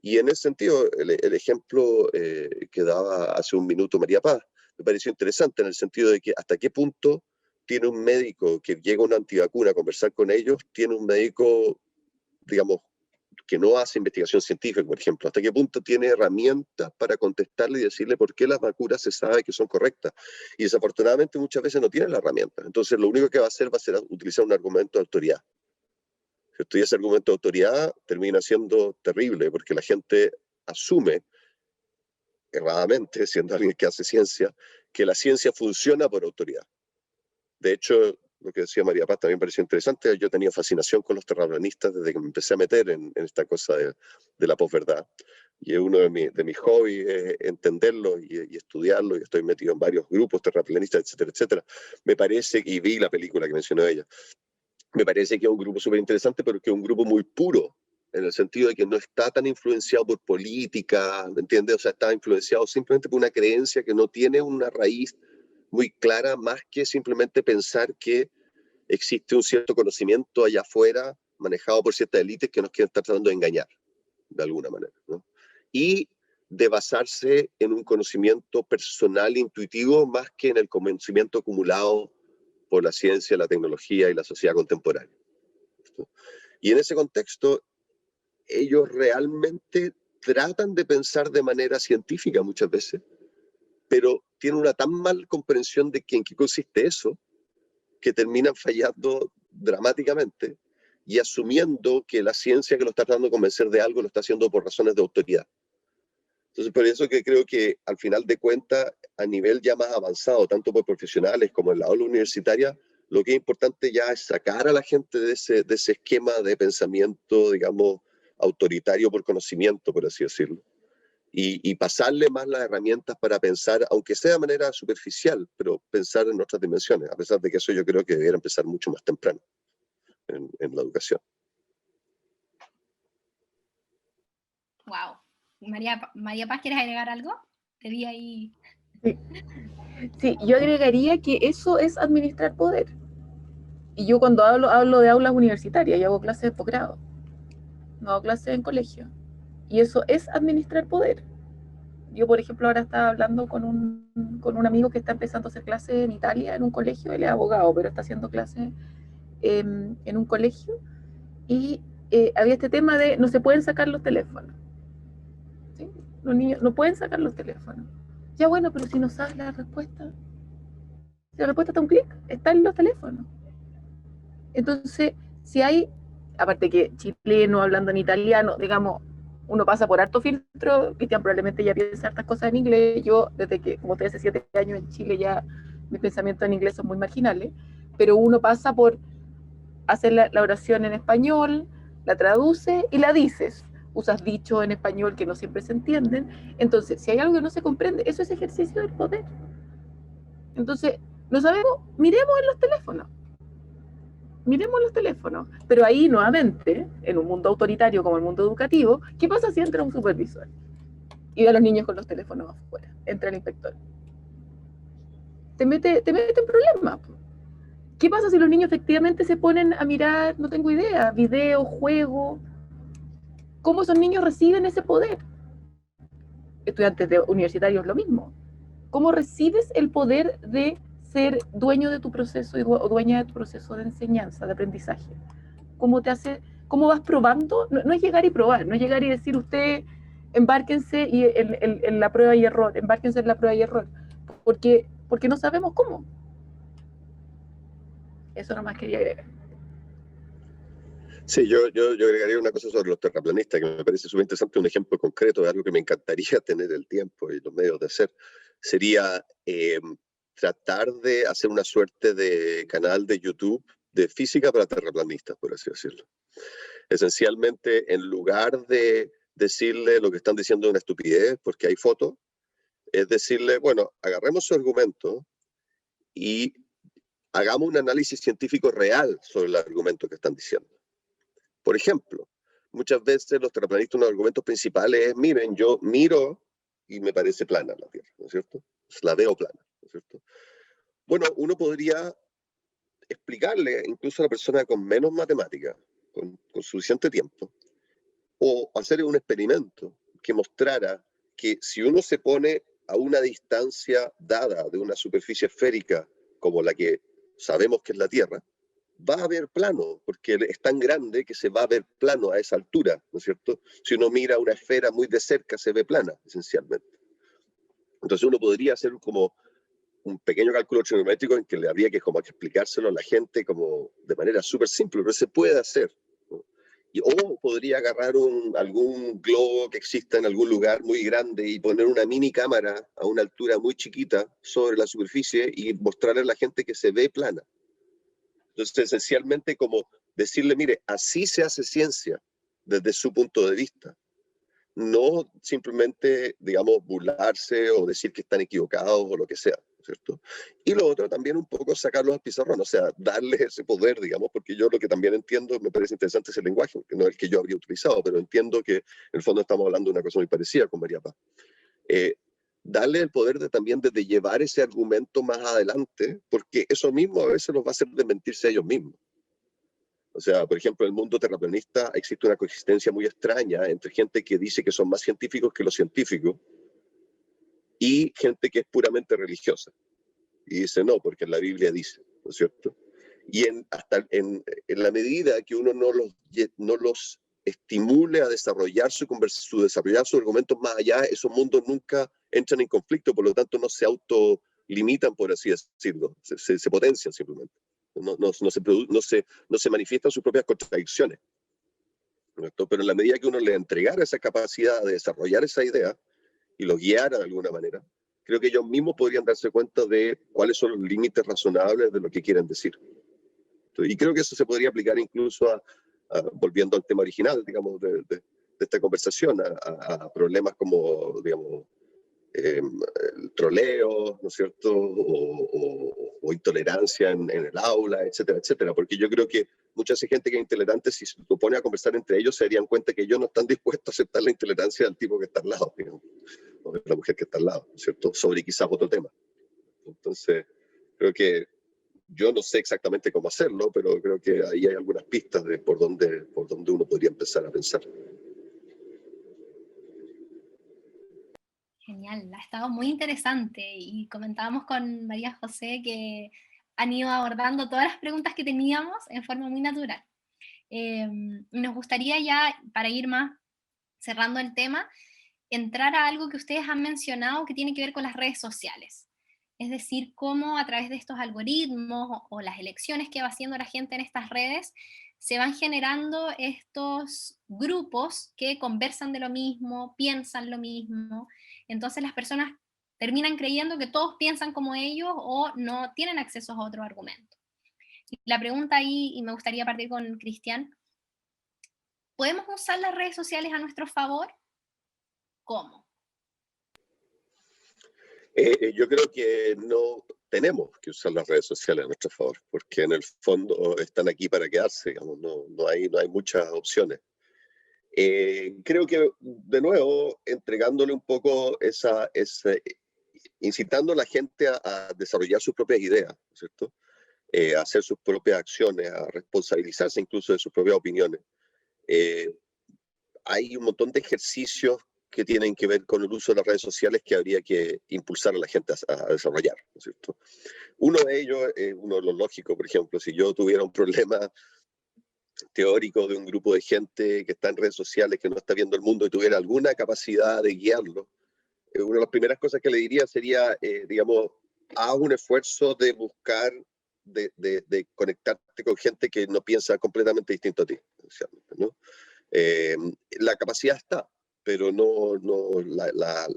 Y en ese sentido, el ejemplo que daba hace un minuto María Paz, me pareció interesante en el sentido de que hasta qué punto tiene un médico que llega a una antivacuna a conversar con ellos, tiene un médico, digamos, que no hace investigación científica, por ejemplo, hasta qué punto tiene herramientas para contestarle y decirle por qué las vacunas se sabe que son correctas. Y desafortunadamente muchas veces no tiene la herramienta. Entonces lo único que va a hacer utilizar un argumento de autoridad. Y ese argumento de autoridad termina siendo terrible porque la gente asume erradamente, siendo alguien que hace ciencia, que la ciencia funciona por autoridad. De hecho, lo que decía María Paz también pareció interesante. Yo tenía fascinación con los terraplanistas desde que me empecé a meter en esta cosa de la posverdad. Y es uno de mis hobbies entenderlo y estudiarlo, y estoy metido en varios grupos terraplanistas, etcétera, etcétera. Me parece, y vi la película que mencionó ella, me parece que es un grupo súper interesante, pero que es un grupo muy puro, en el sentido de que no está tan influenciado por política, ¿me entiendes? O sea, está influenciado simplemente por una creencia que no tiene una raíz muy clara, más que simplemente pensar que existe un cierto conocimiento allá afuera, manejado por ciertas élites que nos quieren estar tratando de engañar, de alguna manera, ¿no? Y de basarse en un conocimiento personal, intuitivo, más que en el conocimiento acumulado por la ciencia, la tecnología y la sociedad contemporánea. Y en ese contexto, ellos realmente tratan de pensar de manera científica muchas veces, pero tienen una tan mal comprensión de en qué consiste eso, que terminan fallando dramáticamente y asumiendo que la ciencia que lo está tratando de convencer de algo lo está haciendo por razones de autoridad. Entonces, por eso que creo que al final de cuentas, a nivel ya más avanzado, tanto por profesionales como en la aula universitaria, lo que es importante ya es sacar a la gente de ese esquema de pensamiento, digamos, autoritario por conocimiento, por así decirlo, y pasarle más las herramientas para pensar, aunque sea de manera superficial, pero pensar en otras dimensiones, a pesar de que eso yo creo que debería empezar mucho más temprano en la educación. Wow. María Paz, ¿quieres agregar algo? Te vi ahí. Sí, yo agregaría que eso es administrar poder. Y yo cuando hablo de aulas universitarias, yo hago clases de posgrado, no hago clases en colegio. Y eso es administrar poder. Yo, por ejemplo, ahora estaba hablando con un amigo que está empezando a hacer clases en Italia, en un colegio. Él es abogado, pero está haciendo clases en un colegio. Y había este tema de no se pueden sacar los teléfonos. ¿Sí? Los niños no pueden sacar los teléfonos. Ya bueno, pero si no sabes la respuesta, si la respuesta está un clic, está en los teléfonos. Entonces, si hay, aparte que chileno hablando en italiano, digamos, uno pasa por harto filtro, Cristian probablemente ya piensa hartas cosas en inglés. Yo, desde que, como te hace 7 años en Chile, ya mis pensamientos en inglés son muy marginales, pero uno pasa por hacer la oración en español, la traduce y la dices. Usas dichos en español que no siempre se entienden. Entonces, si hay algo que no se comprende, eso es ejercicio del poder. Entonces, ¿lo sabemos? Miremos en los teléfonos. miremos los teléfonos. Pero ahí, nuevamente, en un mundo autoritario como el mundo educativo, ¿qué pasa si entra un supervisor y ve a los niños con los teléfonos afuera? Entra el inspector. Te mete en problemas. ¿Qué pasa si los niños efectivamente se ponen a mirar, no tengo idea, videos, juegos? ¿Cómo esos niños reciben ese poder? Estudiantes universitarios lo mismo. ¿Cómo recibes el poder de ser dueño de tu proceso o dueña de tu proceso de enseñanza, de aprendizaje? ¿Cómo vas probando? No es llegar y probar, no es llegar y decir usted embárquense y en la prueba y error, embárquense en la prueba y error, porque no sabemos cómo. Eso nomás quería agregar. Sí, yo agregaría una cosa sobre los terraplanistas, que me parece súper interesante, un ejemplo concreto de algo que me encantaría tener el tiempo y los medios de hacer. Sería tratar de hacer una suerte de canal de YouTube de física para terraplanistas, por así decirlo. Esencialmente, en lugar de decirle lo que están diciendo es una estupidez, porque hay fotos, es decirle, bueno, agarremos su argumento y hagamos un análisis científico real sobre el argumento que están diciendo. Por ejemplo, muchas veces los terraplanistas, uno de los argumentos principales es, miren, yo miro y me parece plana la Tierra, ¿no es cierto? La veo plana, ¿no es cierto? Bueno, uno podría explicarle incluso a la persona con menos matemática, con suficiente tiempo, o hacer un experimento que mostrara que si uno se pone a una distancia dada de una superficie esférica como la que sabemos que es la Tierra, va a ver plano, porque es tan grande que se va a ver plano a esa altura, ¿no es cierto? Si uno mira una esfera muy de cerca, se ve plana, esencialmente. Entonces uno podría hacer como un pequeño cálculo trigonométrico en que le habría que como explicárselo a la gente como de manera súper simple, pero se puede hacer, ¿no? O podría agarrar algún globo que exista en algún lugar muy grande y poner una mini cámara a una altura muy chiquita sobre la superficie y mostrarle a la gente que se ve plana. Entonces, esencialmente como decirle, mire, así se hace ciencia desde su punto de vista. No simplemente, digamos, burlarse o decir que están equivocados o lo que sea, ¿cierto? Y lo otro también un poco sacarlos al pizarrón, o sea, darles ese poder, digamos, porque yo lo que también entiendo, me parece interesante ese lenguaje, que no es el que yo habría utilizado, pero entiendo que en el fondo estamos hablando de una cosa muy parecida con María Paz. Darle el poder también de llevar ese argumento más adelante, porque eso mismo a veces los va a hacer desmentirse a ellos mismos. O sea, por ejemplo, en el mundo terraplanista existe una coexistencia muy extraña entre gente que dice que son más científicos que los científicos y gente que es puramente religiosa. Y dice, no, porque la Biblia dice, ¿no es cierto? Y hasta en la medida que uno no los estimule a desarrollar desarrollar sus argumentos más allá, esos mundos nunca entran en conflicto, por lo tanto no se autolimitan, por así decirlo, se potencian simplemente. No se manifiestan sus propias contradicciones, ¿no? Pero en la medida que uno le entregara esa capacidad de desarrollar esa idea y lo guiara de alguna manera, creo que ellos mismos podrían darse cuenta de cuáles son los límites razonables de lo que quieren decir. Y creo que eso se podría aplicar incluso volviendo al tema original, digamos, de esta conversación, a problemas como, digamos, troleo, ¿no es cierto? O intolerancia en el aula, etcétera, etcétera. Porque yo creo que mucha gente que es intolerante, si se pone a conversar entre ellos, se darían cuenta que ellos no están dispuestos a aceptar la intolerancia del tipo que está al lado, digamos, o de la mujer que está al lado, ¿no es cierto? Sobre quizás otro tema. Entonces, creo que yo no sé exactamente cómo hacerlo, pero creo que ahí hay algunas pistas de por dónde uno podría empezar a pensar. Genial, ha estado muy interesante y comentábamos con María José que han ido abordando todas las preguntas que teníamos en forma muy natural. Nos gustaría ya, para ir más cerrando el tema, entrar a algo que ustedes han mencionado que tiene que ver con las redes sociales. Es decir, cómo a través de estos algoritmos o las elecciones que va haciendo la gente en estas redes, se van generando estos grupos que conversan de lo mismo, piensan lo mismo. Entonces las personas terminan creyendo que todos piensan como ellos o no tienen acceso a otro argumento. La pregunta ahí, y me gustaría partir con Cristian, ¿podemos usar las redes sociales a nuestro favor? ¿Cómo? Yo creo que no, tenemos que usar las redes sociales a nuestro favor, porque en el fondo están aquí para quedarse, digamos, no hay muchas opciones. Creo que, de nuevo, entregándole un poco incitando a la gente a desarrollar sus propias ideas, ¿no es cierto? A hacer sus propias acciones, a responsabilizarse incluso de sus propias opiniones. Hay un montón de ejercicios que tienen que ver con el uso de las redes sociales que habría que impulsar a la gente a desarrollar, ¿no es cierto? Uno de ellos, uno de los lógicos, por ejemplo, si yo tuviera un problema teórico de un grupo de gente que está en redes sociales, que no está viendo el mundo y tuviera alguna capacidad de guiarlo, una de las primeras cosas que le diría sería, digamos, haz un esfuerzo de buscar, de conectarte con gente que no piensa completamente distinto a ti, ¿no? La capacidad está, pero la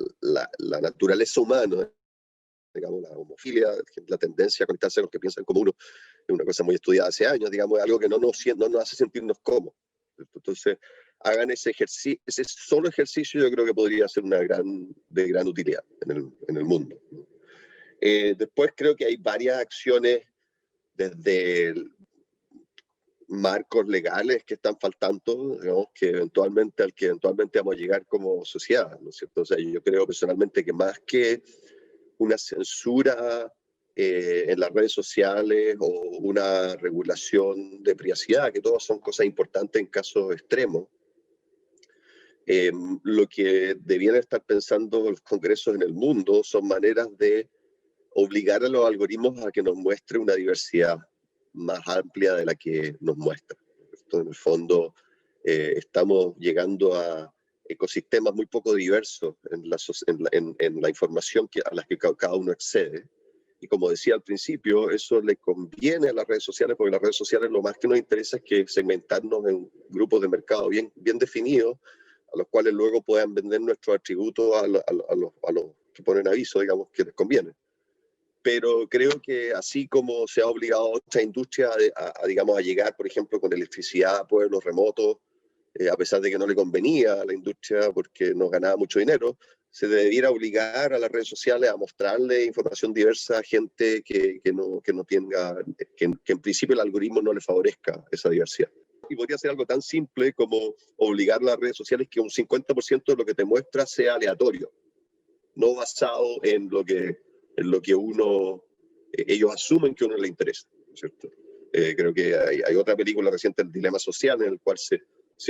naturaleza humana, digamos, la homofilia, la tendencia a conectarse con los que piensan como uno, es una cosa muy estudiada hace años, digamos, es algo que no nos hace sentirnos cómodos. Entonces, hagan ese solo ejercicio, yo creo que podría ser de gran utilidad en el mundo. Después creo que hay varias acciones desde marcos legales que están faltando, digamos, al que eventualmente vamos a llegar como sociedad, ¿no es cierto? O sea, yo creo personalmente que más que una censura en las redes sociales o una regulación de privacidad, que todas son cosas importantes en casos extremos, lo que debieran estar pensando los congresos en el mundo son maneras de obligar a los algoritmos a que nos muestre una diversidad más amplia de la que nos muestra. Esto, en el fondo, estamos llegando a ecosistemas muy poco diversos en la información a la que cada uno accede. Y como decía al principio, eso le conviene a las redes sociales, porque las redes sociales lo más que nos interesa es que segmentarnos en grupos de mercado bien definidos, a los cuales luego puedan vender nuestros atributos a los que ponen aviso, digamos, que les conviene. Pero creo que así como se ha obligado a otra industria digamos, a llegar, por ejemplo, con electricidad a pueblos remotos, a pesar de que no le convenía a la industria porque no ganaba mucho dinero, se debiera obligar a las redes sociales a mostrarle información diversa a gente que no tenga, que en principio el algoritmo no le favorezca esa diversidad. Y podría ser algo tan simple como obligar a las redes sociales que un 50% de lo que te muestra sea aleatorio, no basado en lo que ellos asumen que a uno le interesa, ¿cierto? Creo que hay otra película reciente, El Dilema Social, en el cual se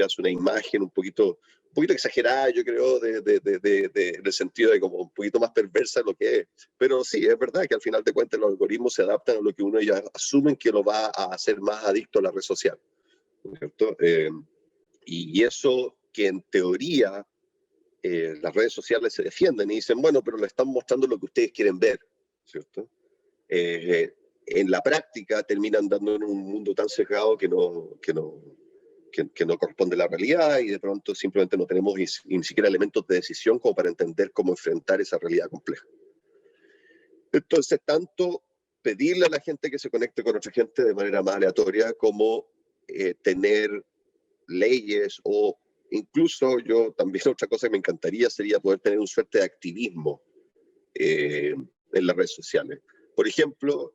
hace una imagen un poquito exagerada, yo creo, del sentido de como un poquito más perversa de lo que es. Pero sí, es verdad que al final de cuentas los algoritmos se adaptan a lo que uno ya asumen que lo va a hacer más adicto a la red social, ¿cierto? Y eso que en teoría las redes sociales se defienden y dicen, bueno, pero le están mostrando lo que ustedes quieren ver, ¿cierto? En la práctica terminan dando en un mundo tan cerrado que no corresponde a la realidad, y de pronto simplemente no tenemos ni siquiera elementos de decisión como para entender cómo enfrentar esa realidad compleja. Entonces, tanto pedirle a la gente que se conecte con otra gente de manera más aleatoria, como tener leyes, o incluso yo también otra cosa que me encantaría sería poder tener un suerte de activismo en las redes sociales. Por ejemplo,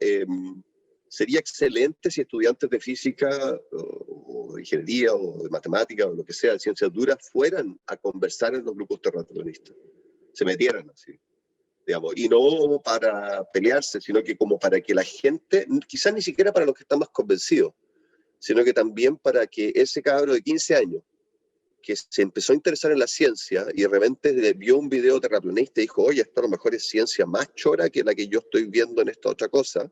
sería excelente si estudiantes de física o de ingeniería o de matemática o lo que sea, de ciencias duras, fueran a conversar en los grupos terraplanistas, se metieran así, digamos, y no para pelearse, sino que como para que la gente, quizás ni siquiera para los que están más convencidos, sino que también para que ese cabro de 15 años que se empezó a interesar en la ciencia y de repente vio un video terraplanista y dijo, oye, esto a lo mejor es ciencia más chora que la que yo estoy viendo en esta otra cosa,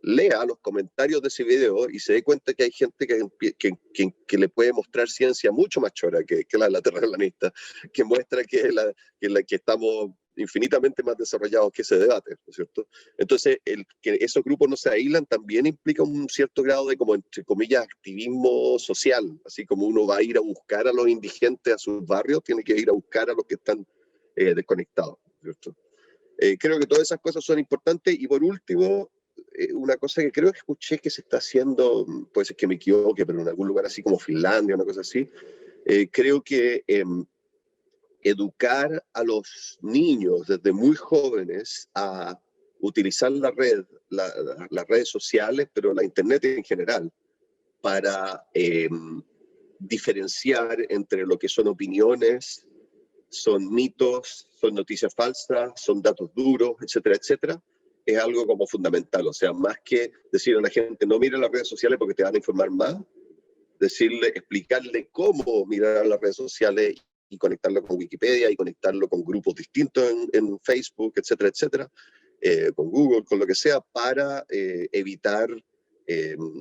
lea los comentarios de ese video y se dé cuenta que hay gente que le puede mostrar ciencia mucho más chora que la terraplanista, que muestra que estamos infinitamente más desarrollados que ese debate, ¿no es cierto? Entonces, que esos grupos no se aíslan también implica un cierto grado de, como entre comillas, activismo social, así como uno va a ir a buscar a los indigentes a sus barrios, tiene que ir a buscar a los que están desconectados, ¿cierto? Creo que todas esas cosas son importantes. Y por último, una cosa que creo que escuché que se está haciendo, puede ser que me equivoque, pero en algún lugar así como Finlandia, una cosa así, creo que educar a los niños desde muy jóvenes a utilizar las redes sociales, pero la Internet en general, para diferenciar entre lo que son opiniones, son mitos, son noticias falsas, son datos duros, etcétera, etcétera, es algo como fundamental. O sea, más que decir a la gente, no mire las redes sociales porque te van a informar más, explicarle cómo mirar las redes sociales y conectarlo con Wikipedia y conectarlo con grupos distintos en Facebook, etcétera, etcétera, con Google, con lo que sea, para evitar,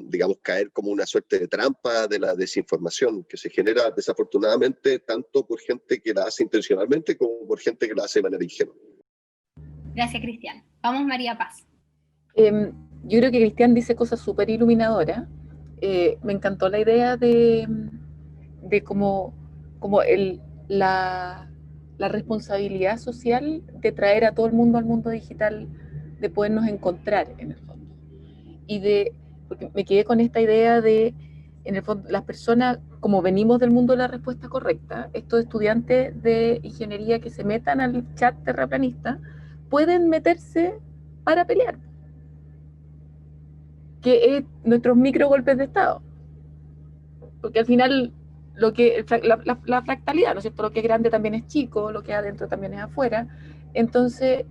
digamos, caer como una suerte de trampa de la desinformación que se genera desafortunadamente tanto por gente que la hace intencionalmente como por gente que la hace de manera ingenua. Gracias, Cristian. Vamos, María Paz. Yo creo que Cristian dice cosas súper iluminadoras. Me encantó la idea de como la responsabilidad social de traer a todo el mundo al mundo digital, de podernos encontrar en el fondo. Porque me quedé con esta idea de, en el fondo, las personas, como venimos del mundo de la respuesta correcta, estos estudiantes de ingeniería que se metan al chat terraplanista, pueden meterse para pelear, que es nuestros micro golpes de Estado. Porque al final, la fractalidad, ¿no es cierto? Lo que es grande también es chico, lo que es adentro también es afuera. Entonces,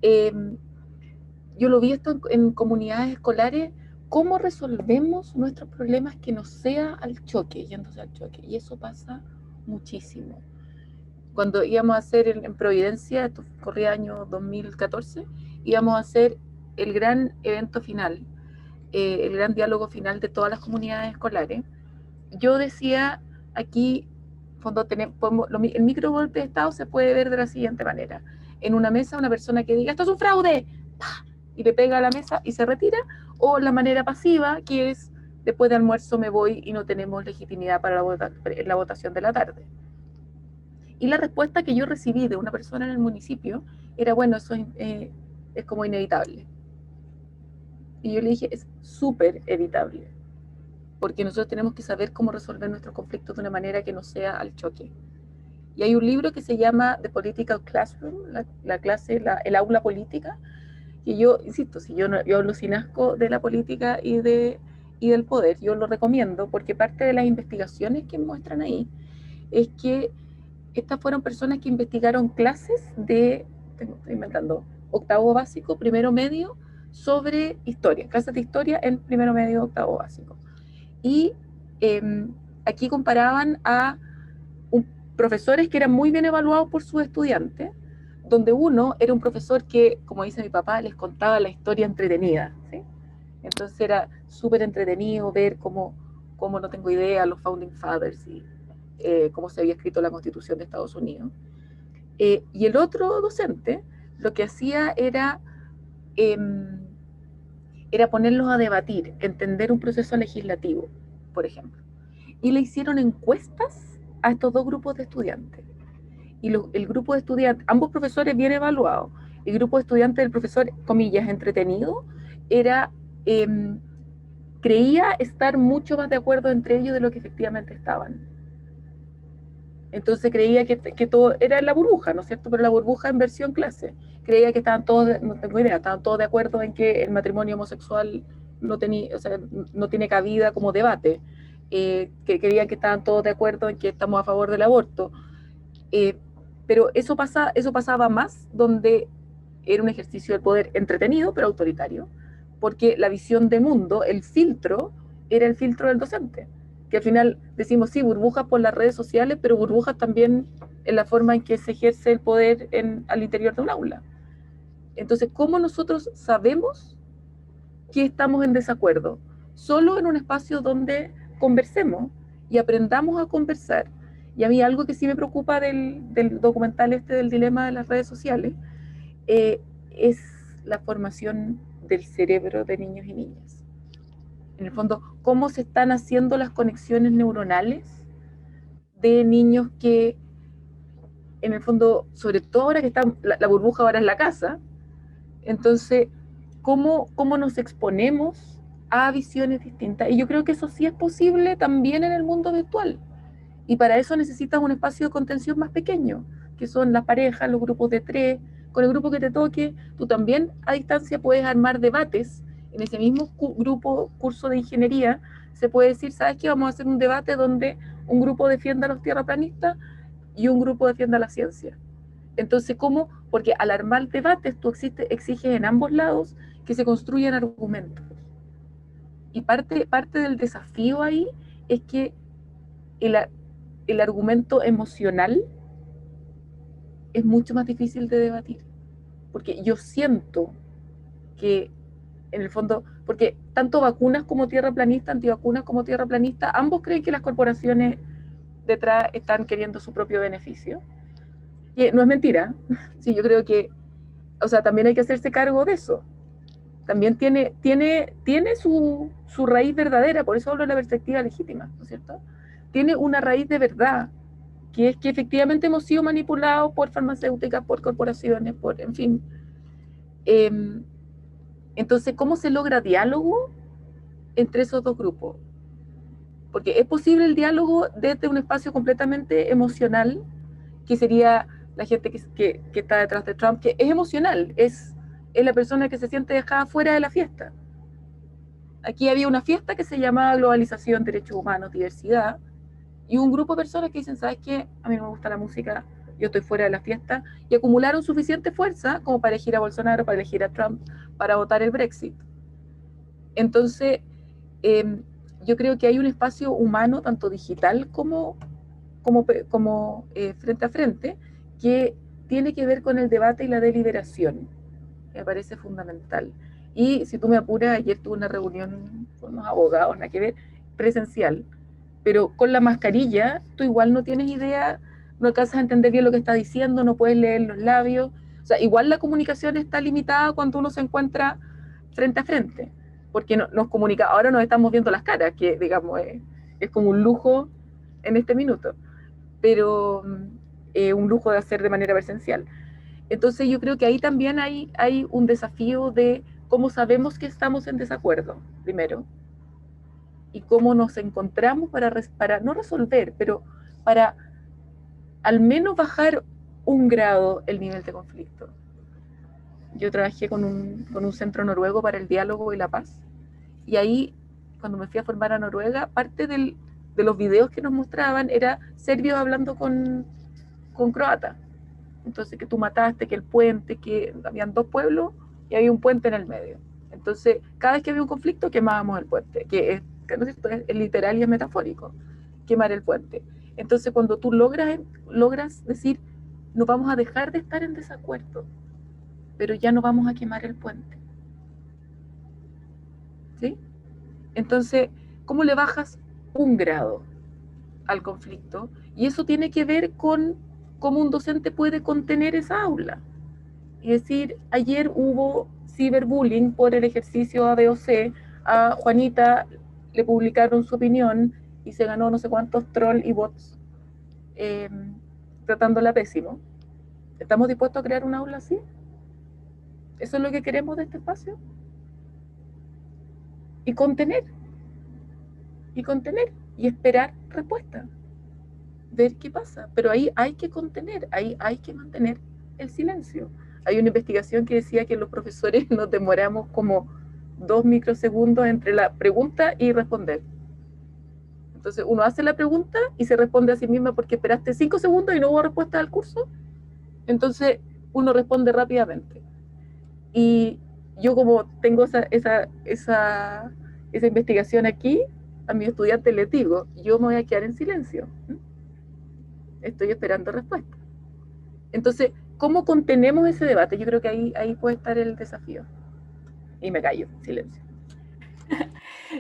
yo lo vi esto en comunidades escolares, cómo resolvemos nuestros problemas que no sea al choque, yéndose al choque. Y eso pasa muchísimo. Cuando íbamos a hacer en Providencia, esto corría año 2014, íbamos a hacer el gran evento final, el gran diálogo final de todas las comunidades escolares. Yo decía, aquí, el micro golpe de Estado se puede ver de la siguiente manera. En una mesa, una persona que diga, esto es un fraude, ¡pah!, y le pega a la mesa y se retira, o la manera pasiva, que es, después de almuerzo me voy y no tenemos legitimidad para la votación de la tarde. Y la respuesta que yo recibí de una persona en el municipio era, bueno, eso es como inevitable. Y yo le dije, es súper evitable, porque nosotros tenemos que saber cómo resolver nuestros conflictos de una manera que no sea al choque. Y hay un libro que se llama The Political Classroom, el aula política, que yo, insisto, si yo hablo sin asco de la política y del poder, yo lo recomiendo, porque parte de las investigaciones que muestran ahí es que estas fueron personas que investigaron clases estoy inventando, octavo básico, primero medio, sobre historia, clases de historia en primero medio, octavo básico. Y aquí comparaban a profesores que eran muy bien evaluados por sus estudiantes, donde uno era un profesor que, como dice mi papá, les contaba la historia entretenida, ¿sí? Entonces era súper entretenido ver cómo no tengo idea, los Founding Fathers y cómo se había escrito la Constitución de Estados Unidos. Y el otro docente lo que hacía era ponerlos a debatir, entender un proceso legislativo, por ejemplo. Y le hicieron encuestas a estos dos grupos de estudiantes. Y el grupo de estudiantes, ambos profesores bien evaluados, el grupo de estudiantes del profesor, comillas, entretenido, creía estar mucho más de acuerdo entre ellos de lo que efectivamente estaban. Entonces creía que todo era la burbuja, ¿no es cierto? Pero la burbuja en versión clase. Creía que estaban todos, no tengo idea, estaban todos de acuerdo en que el matrimonio homosexual no tiene cabida como debate. Que creían que estaban todos de acuerdo en que estamos a favor del aborto. Pero eso pasaba más donde era un ejercicio del poder entretenido, pero autoritario, porque la visión de mundo, el filtro, era el filtro del docente. Que al final decimos, sí, burbujas por las redes sociales, pero burbujas también en la forma en que se ejerce el poder al interior de un aula. Entonces, ¿cómo nosotros sabemos que estamos en desacuerdo? Solo en un espacio donde conversemos y aprendamos a conversar. Y a mí algo que sí me preocupa del documental del dilema de las redes sociales es la formación del cerebro de niños y niñas. En el fondo, cómo se están haciendo las conexiones neuronales de niños que, en el fondo, sobre todo ahora que está la burbuja ahora en la casa, entonces, cómo nos exponemos a visiones distintas. Y yo creo que eso sí es posible también en el mundo virtual. Y para eso necesitas un espacio de contención más pequeño, que son las parejas, los grupos de 3, con el grupo que te toque, tú también a distancia puedes armar debates. En ese mismo curso de ingeniería se puede decir, ¿sabes qué? Vamos a hacer un debate donde un grupo defienda a los tierraplanistas y un grupo defienda la ciencia. Entonces, ¿cómo? Porque al armar debates tú exiges en ambos lados que se construyan argumentos. Y parte del desafío ahí es que el argumento emocional es mucho más difícil de debatir. Porque yo siento que, en el fondo, porque tanto vacunas como tierraplanista, antivacunas como tierraplanista, ambos creen que las corporaciones detrás están queriendo su propio beneficio. Y no es mentira. Sí, yo creo que, o sea, también hay que hacerse cargo de eso. También tiene su raíz verdadera, por eso hablo de la perspectiva legítima, ¿no es cierto? Tiene una raíz de verdad, que es que efectivamente hemos sido manipulados por farmacéuticas, por corporaciones, en fin. Entonces, ¿cómo se logra diálogo entre esos dos grupos? Porque es posible el diálogo desde un espacio completamente emocional, que sería la gente que está detrás de Trump, que es emocional, es la persona que se siente dejada fuera de la fiesta. Aquí había una fiesta que se llamaba Globalización, Derechos Humanos, Diversidad, y un grupo de personas que dicen, ¿sabes qué? A mí no me gusta la música, yo estoy fuera de la fiesta, y acumularon suficiente fuerza como para elegir a Bolsonaro, para elegir a Trump, para votar el Brexit. Entonces, yo creo que hay un espacio humano, tanto digital como frente a frente, que tiene que ver con el debate y la deliberación. Me parece fundamental. Y si tú me apuras, ayer tuve una reunión con unos abogados, nada que ver, presencial, pero con la mascarilla tú igual no tienes idea, no alcanzas a entender bien lo que está diciendo, no puedes leer los labios, o sea, igual la comunicación está limitada cuando uno se encuentra frente a frente, porque nos comunica, ahora nos estamos viendo las caras, que digamos es como un lujo en este minuto, pero un lujo de hacer de manera presencial. Entonces yo creo que ahí también hay un desafío de cómo sabemos que estamos en desacuerdo, primero, y cómo nos encontramos para no resolver, pero para al menos bajar un grado el nivel de conflicto. Yo trabajé con un centro noruego para el diálogo y la paz, y ahí, cuando me fui a formar a Noruega, parte de los videos que nos mostraban era serbios hablando con croatas. Entonces, que tú mataste, que el puente, que habían dos pueblos y había un puente en el medio. Entonces, cada vez que había un conflicto, quemábamos el puente, que no es, es literal y es metafórico, quemar el puente. Entonces, cuando tú logras decir, no vamos a dejar de estar en desacuerdo, pero ya no vamos a quemar el puente. ¿Sí? Entonces, ¿cómo le bajas un grado al conflicto? Y eso tiene que ver con cómo un docente puede contener esa aula. Y decir, ayer hubo ciberbullying por el ejercicio A, B o C, a Juanita le publicaron su opinión y se ganó no sé cuántos trolls y bots tratándola pésimo. ¿Estamos dispuestos a crear un aula así? ¿Eso es lo que queremos de este espacio? Y contener, y esperar respuesta, ver qué pasa. Pero ahí hay que contener, ahí hay que mantener el silencio. Hay una investigación que decía que los profesores nos demoramos como 2 microsegundos entre la pregunta y responder. Entonces uno hace la pregunta y se responde a sí misma porque esperaste 5 segundos y no hubo respuesta al curso. Entonces uno responde rápidamente. Y yo, como tengo esa investigación aquí, a mis estudiantes les digo, yo me voy a quedar en silencio. Estoy esperando respuesta. Entonces, ¿cómo contenemos ese debate? Yo creo que ahí puede estar el desafío. Y me callo, silencio.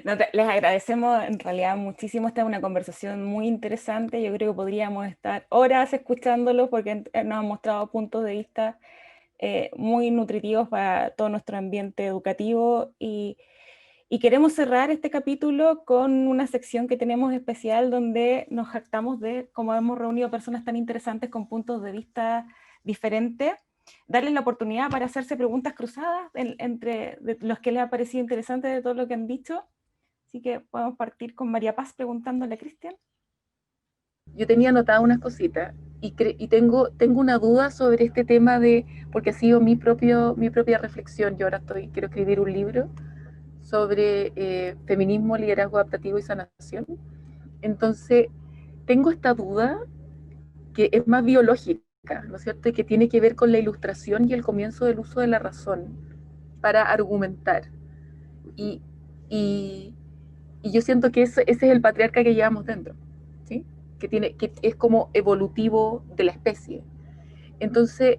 No, les agradecemos en realidad muchísimo. Esta es una conversación muy interesante. Yo creo que podríamos estar horas escuchándolos porque nos han mostrado puntos de vista muy nutritivos para todo nuestro ambiente educativo y queremos cerrar este capítulo con una sección que tenemos especial donde nos jactamos de cómo hemos reunido personas tan interesantes con puntos de vista diferentes, darles la oportunidad para hacerse preguntas cruzadas entre los que les ha parecido interesante de todo lo que han dicho. Así que podemos partir con María Paz preguntándole a Cristian. Yo tenía anotadas unas cositas y tengo una duda sobre este tema porque ha sido mi propia reflexión. Yo ahora quiero escribir un libro sobre feminismo, liderazgo adaptativo y sanación. Entonces, tengo esta duda que es más biológica, ¿no es cierto? Y que tiene que ver con la ilustración y el comienzo del uso de la razón para argumentar. Y, y, y yo siento que ese es el patriarca que llevamos dentro, ¿sí? Que es como evolutivo de la especie. Entonces,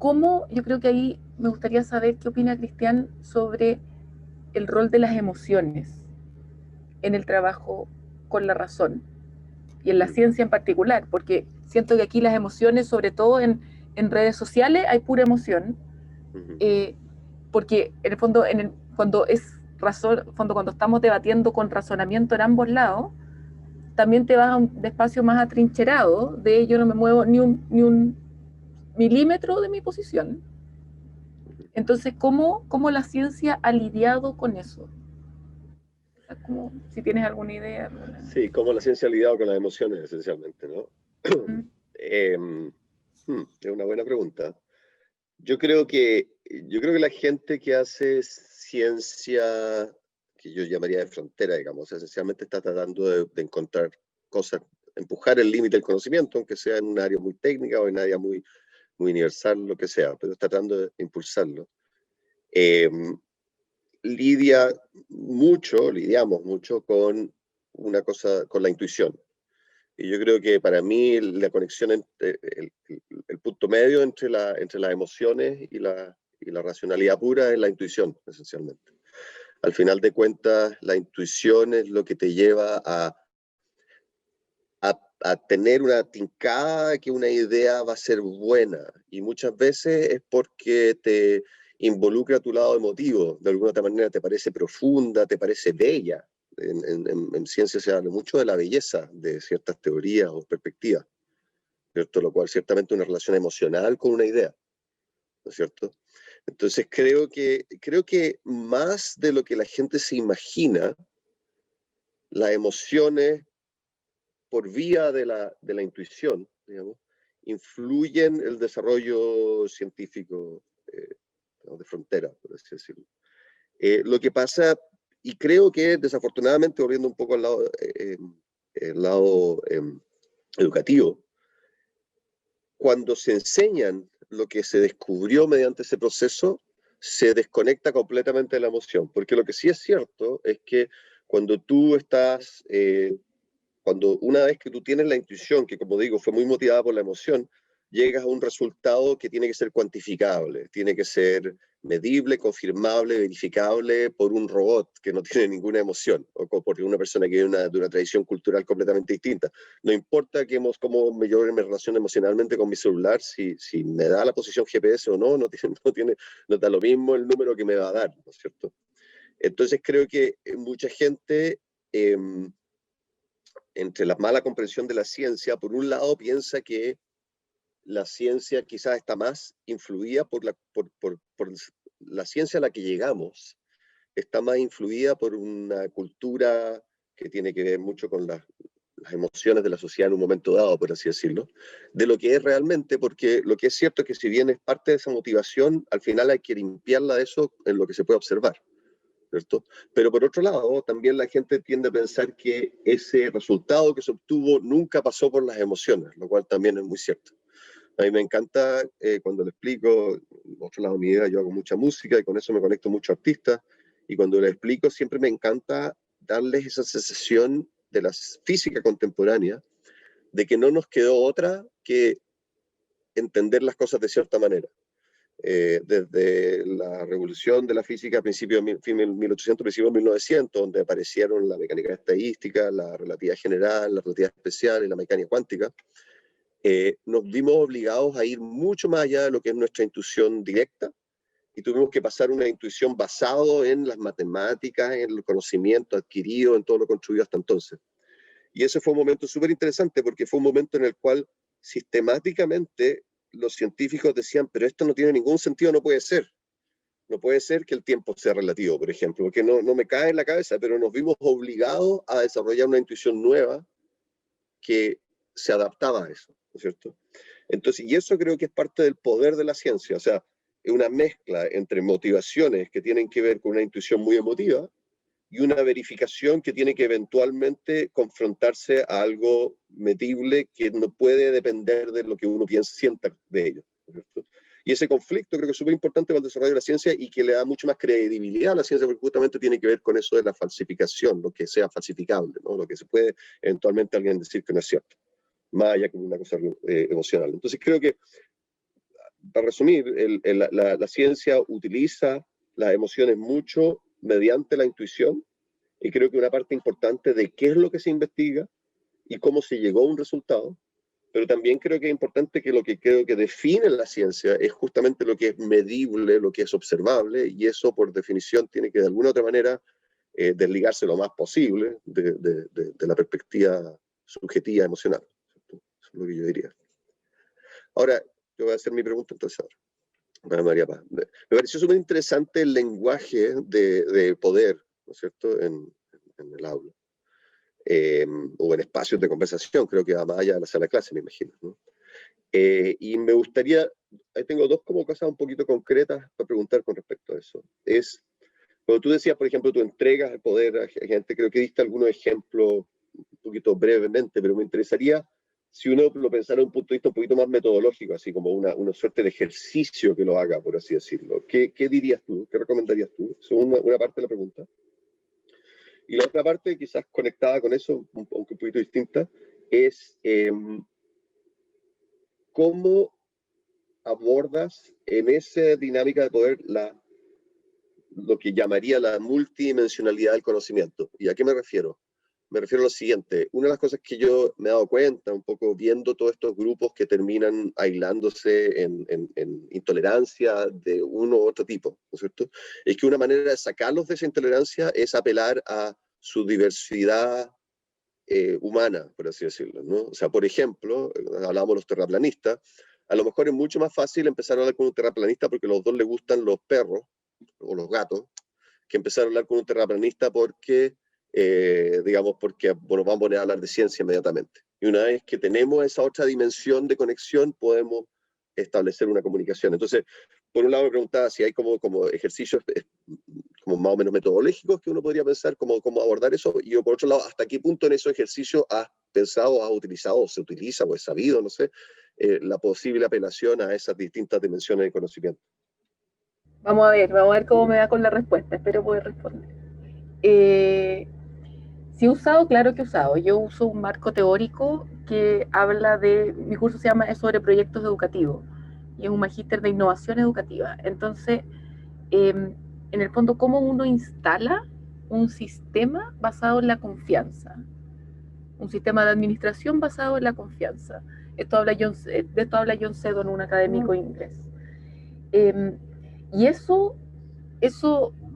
yo creo que ahí me gustaría saber qué opina Cristian sobre el rol de las emociones en el trabajo con la razón y en la ciencia en particular, porque siento que aquí las emociones, sobre todo en redes sociales, hay pura emoción, porque en el fondo, cuando estamos debatiendo con razonamiento en ambos lados, también te vas a un espacio más atrincherado, de yo no me muevo ni un milímetro de mi posición. Entonces, ¿cómo la ciencia ha lidiado con eso? Si tienes alguna idea. Sí, cómo la ciencia ha lidiado con las emociones, esencialmente, ¿no? Es una buena pregunta. Yo creo que la gente que hace ciencia, que yo llamaría de frontera, digamos, esencialmente está tratando de encontrar cosas, empujar el límite del conocimiento, aunque sea en un área muy técnica o en un área muy, muy universal, lo que sea, pero está tratando de impulsarlo. Lidiamos mucho con una cosa, con la intuición. Y yo creo que para mí la conexión, el punto medio entre las emociones y la racionalidad pura es la intuición, esencialmente. Al final de cuentas, la intuición es lo que te lleva a tener una tincada que una idea va a ser buena. Y muchas veces es porque te involucra tu lado emotivo. De alguna otra manera te parece profunda, te parece bella. En ciencia se habla mucho de la belleza de ciertas teorías o perspectivas, ¿cierto? Lo cual ciertamente una relación emocional con una idea, ¿no es cierto? Entonces creo que más de lo que la gente se imagina, las emociones por vía de la intuición, digamos, influyen el desarrollo científico de frontera, por así decirlo. Lo que pasa, y creo que desafortunadamente, volviendo un poco al lado educativo, cuando se enseñan lo que se descubrió mediante ese proceso, se desconecta completamente de la emoción, porque lo que sí es cierto es que cuando tú estás, cuando una vez que tú tienes la intuición, que como digo, fue muy motivada por la emoción, llegas a un resultado que tiene que ser cuantificable, tiene que ser medible, confirmable, verificable por un robot que no tiene ninguna emoción, o por una persona que viene de una tradición cultural completamente distinta. No importa cómo yo me relaciono emocionalmente con mi celular, si me da la posición GPS o no, no da lo mismo el número que me va a dar, ¿no es cierto? Entonces creo que mucha gente... entre la mala comprensión de la ciencia, por un lado piensa que la ciencia quizás está más influida por la ciencia a la que llegamos, está más influida por una cultura que tiene que ver mucho con las emociones de la sociedad en un momento dado, por así decirlo, de lo que es realmente, porque lo que es cierto es que si bien es parte de esa motivación, al final hay que limpiarla de eso en lo que se puede observar, ¿cierto? Pero por otro lado, también la gente tiende a pensar que ese resultado que se obtuvo nunca pasó por las emociones, lo cual también es muy cierto. A mí me encanta cuando le explico, por otro lado de mi vida, yo hago mucha música y con eso me conecto mucho a artistas, y cuando les explico siempre me encanta darles esa sensación de la física contemporánea, de que no nos quedó otra que entender las cosas de cierta manera. Desde la revolución de la física a principios de 1800, principios de 1900, donde aparecieron la mecánica estadística, la relatividad general, la relatividad especial y la mecánica cuántica, nos vimos obligados a ir mucho más allá de lo que es nuestra intuición directa, y tuvimos que pasar una intuición basado en las matemáticas, en el conocimiento adquirido, en todo lo construido hasta entonces. Y ese fue un momento súper interesante, porque fue un momento en el cual sistemáticamente los científicos decían, pero esto no tiene ningún sentido, no puede ser. No puede ser que el tiempo sea relativo, por ejemplo, porque no me cae en la cabeza, pero nos vimos obligados a desarrollar una intuición nueva que se adaptaba a eso. es cierto? Entonces, y eso creo que es parte del poder de la ciencia, o sea, es una mezcla entre motivaciones que tienen que ver con una intuición muy emotiva y una verificación que tiene que eventualmente confrontarse a algo medible que no puede depender de lo que uno piensa, sienta de ello, ¿cierto? Y ese conflicto creo que es súper importante para el desarrollo de la ciencia y que le da mucho más credibilidad a la ciencia, porque justamente tiene que ver con eso de la falsificación, lo que sea falsificable, ¿no? Lo que se puede eventualmente alguien decir que no es cierto, más allá que una cosa emocional. Entonces creo que, para resumir, la ciencia utiliza las emociones mucho mediante la intuición, y creo que una parte importante de qué es lo que se investiga y cómo se llegó a un resultado, pero también creo que es importante que lo que creo que define la ciencia es justamente lo que es medible, lo que es observable, y eso por definición tiene que de alguna otra manera desligarse lo más posible de la perspectiva subjetiva emocional. Eso es lo que yo diría. Ahora, yo voy a hacer mi pregunta entonces ahora, para María Paz. Me pareció súper interesante el lenguaje de poder, ¿no es cierto?, en el aula. O en espacios de conversación, creo que va más allá de la sala de clase, me imagino, ¿no? Y me gustaría, ahí tengo dos como cosas un poquito concretas para preguntar con respecto a eso. Es, cuando tú decías, por ejemplo, tú entregas el poder a gente, creo que diste algunos ejemplos un poquito brevemente, pero me interesaría si uno lo pensara desde un punto de vista un poquito más metodológico, así como una suerte de ejercicio que lo haga, por así decirlo. ¿Qué dirías tú? ¿Qué recomendarías tú? Eso es una parte de la pregunta. Y la otra parte, quizás conectada con eso, aunque un poquito distinta, es cómo abordas en esa dinámica de poder lo que llamaría la multidimensionalidad del conocimiento. ¿Y a qué me refiero? Me refiero a lo siguiente. Una de las cosas que yo me he dado cuenta, un poco viendo todos estos grupos que terminan aislándose en intolerancia de uno u otro tipo, ¿no es cierto?, es que una manera de sacarlos de esa intolerancia es apelar a su diversidad humana, por así decirlo, ¿no? O sea, por ejemplo, hablábamos de los terraplanistas, a lo mejor es mucho más fácil empezar a hablar con un terraplanista porque a los dos les gustan los perros o los gatos, que empezar a hablar con un terraplanista porque, digamos, porque bueno, vamos a poner a hablar de ciencia inmediatamente. Y una vez que tenemos esa otra dimensión de conexión, podemos establecer una comunicación. Entonces, por un lado me preguntaba si hay como ejercicios como más o menos metodológicos que uno podría pensar cómo abordar eso, y yo por otro lado, ¿hasta qué punto en esos ejercicios has pensado, has utilizado, o se utiliza, o es sabido, no sé, la posible apelación a esas distintas dimensiones de conocimiento? Vamos a ver cómo me da con la respuesta, espero poder responder. Si he usado, claro que he usado. Yo uso un marco teórico que habla de, mi curso se llama es sobre proyectos educativos, y es un magíster de innovación educativa. Entonces, en el fondo, cómo uno instala un sistema basado en la confianza, un sistema de administración basado en la confianza. De esto habla John Seddon, un académico inglés. Y eso, en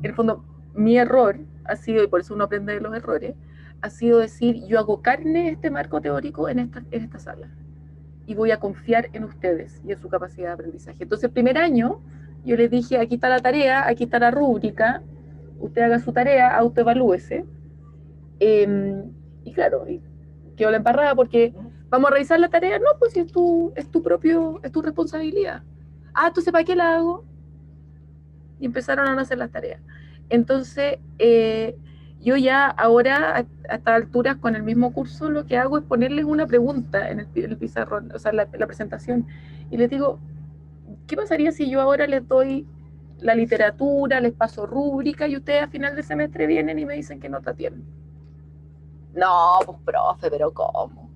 el fondo, mi error ha sido, y por eso uno aprende de los errores, ha sido decir, yo hago carne este marco teórico en esta sala, y voy a confiar en ustedes y en su capacidad de aprendizaje. Entonces, el primer año, yo les dije, aquí está la tarea, aquí está la rúbrica, usted haga su tarea, autoevalúese. Y claro, quedó la embarrada porque vamos a revisar la tarea, no, pues es tu responsabilidad. Ah, entonces, ¿para qué la hago? Y empezaron a no hacer las tareas. Entonces, yo ya ahora, a estas alturas, con el mismo curso, lo que hago es ponerles una pregunta en el pizarrón, o sea, la presentación, y les digo, ¿qué pasaría si yo ahora les doy la literatura, les paso rúbrica, y ustedes a final de semestre vienen y me dicen qué nota tienen? No, pues profe, pero ¿cómo?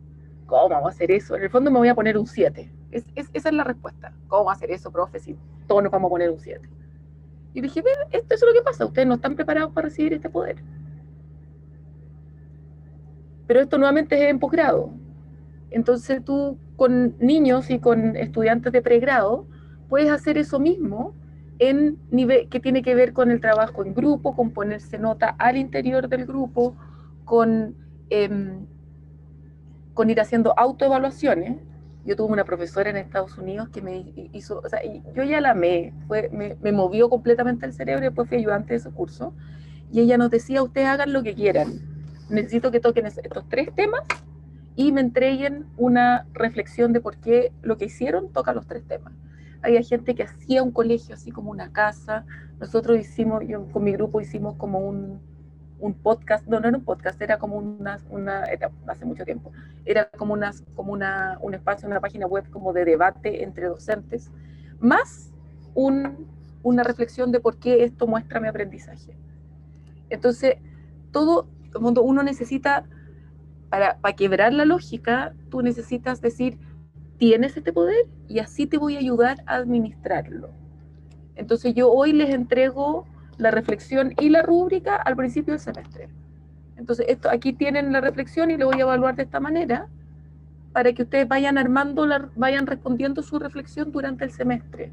¿Cómo vamos a hacer eso? En el fondo me voy a poner un 7. Esa es la respuesta. ¿Cómo hacer eso, profe, si todos nos vamos a poner un 7? Y dije, ven, esto es lo que pasa, ustedes no están preparados para recibir este poder. Pero esto nuevamente es en posgrado. Entonces tú con niños y con estudiantes de pregrado puedes hacer eso mismo en nivel que tiene que ver con el trabajo en grupo, con ponerse nota al interior del grupo, con ir haciendo autoevaluaciones. Yo tuve una profesora en Estados Unidos que me hizo, o sea, yo ya la amé, me movió completamente el cerebro, y después fui ayudante de ese curso, y ella nos decía, ustedes hagan lo que quieran, necesito que toquen estos 3 temas, y me entreguen una reflexión de por qué lo que hicieron toca los 3 temas. Había gente que hacía un colegio así como una casa. Nosotros yo con mi grupo hicimos como un podcast, no era un podcast, era como era hace mucho tiempo, era como un espacio, una página web como de debate entre docentes, más una reflexión de por qué esto muestra mi aprendizaje. Entonces, todo el mundo, uno necesita, para quebrar la lógica, tú necesitas decir, tienes este poder y así te voy a ayudar a administrarlo. Entonces yo hoy les entrego la reflexión y la rúbrica al principio del semestre. Entonces aquí tienen la reflexión y lo voy a evaluar de esta manera para que ustedes vayan vayan respondiendo su reflexión durante el semestre.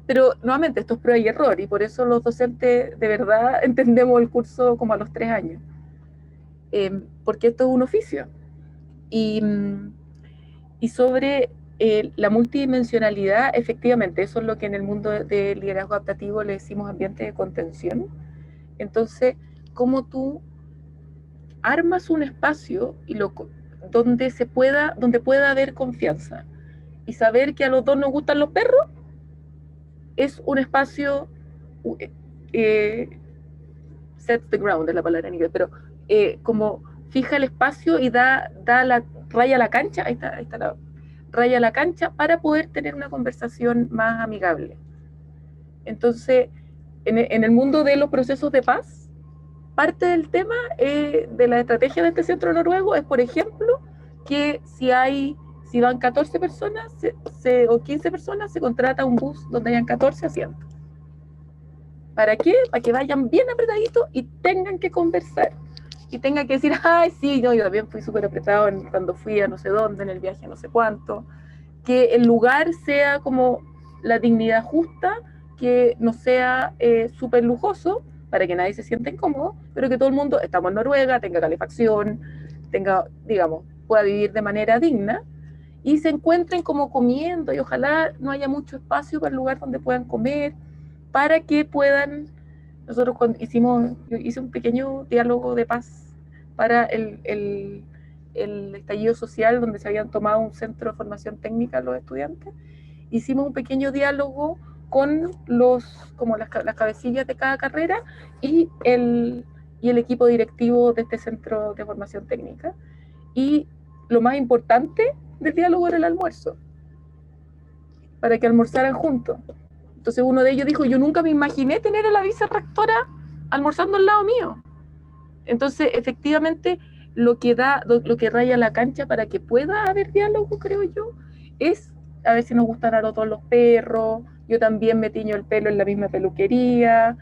Pero nuevamente esto es prueba y error, y por eso los docentes de verdad entendemos el curso como a los 3 años, porque esto es un oficio. Y sobre la multidimensionalidad, efectivamente, eso es lo que en el mundo del liderazgo adaptativo le decimos ambiente de contención. Entonces, cómo tú armas un espacio donde pueda haber confianza y saber que a los dos nos gustan los perros, es un espacio, sets the ground es la palabra en inglés, pero como fija el espacio y raya la cancha, ahí está raya la cancha para poder tener una conversación más amigable. Entonces, en el mundo de los procesos de paz, parte del tema de la estrategia de este centro noruego es, por ejemplo, que si van 14 personas o 15 personas, se contrata un bus donde hayan 14 asientos. ¿Para qué? Para que vayan bien apretaditos y tengan que conversar. Y tengan que decir, ay, sí, no, yo también fui súper apretado cuando fui a no sé dónde, en el viaje no sé cuánto. Que el lugar sea como la dignidad justa, que no sea súper lujoso, para que nadie se sienta incómodo, pero que todo el mundo, estamos en Noruega, tenga calefacción, pueda vivir de manera digna, y se encuentren como comiendo, y ojalá no haya mucho espacio para el lugar donde puedan comer, para que puedan. Nosotros yo hice un pequeño diálogo de paz para el estallido social, donde se habían tomado un centro de formación técnica los estudiantes. Hicimos un pequeño diálogo con las cabecillas de cada carrera y el equipo directivo de este centro de formación técnica. Y lo más importante del diálogo era el almuerzo, para que almorzaran juntos. Entonces uno de ellos dijo, yo nunca me imaginé tener a la vicerrectora almorzando al lado mío. Entonces, efectivamente, lo que raya la cancha para que pueda haber diálogo, creo yo, es a ver si nos gustan a los dos los perros. Yo también me tiño el pelo en la misma peluquería.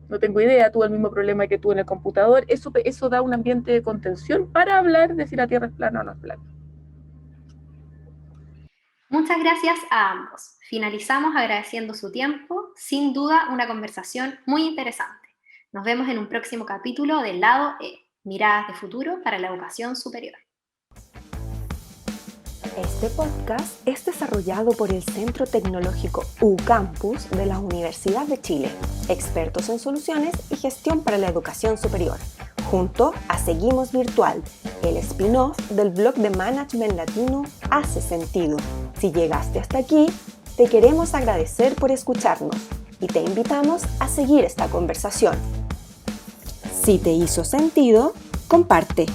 No tengo idea, tuve el mismo problema que tú en el computador. Eso da un ambiente de contención para hablar de si la Tierra es plana o no es plana. Muchas gracias a ambos. Finalizamos agradeciendo su tiempo. Sin duda, una conversación muy interesante. Nos vemos en un próximo capítulo del lado E, Miradas de Futuro para la Educación Superior. Este podcast es desarrollado por el Centro Tecnológico UCampus de la Universidad de Chile, expertos en soluciones y gestión para la educación superior, junto a Seguimos Virtual, el spin-off del blog de management latino Hace Sentido. Si llegaste hasta aquí, te queremos agradecer por escucharnos y te invitamos a seguir esta conversación. Si te hizo sentido, comparte.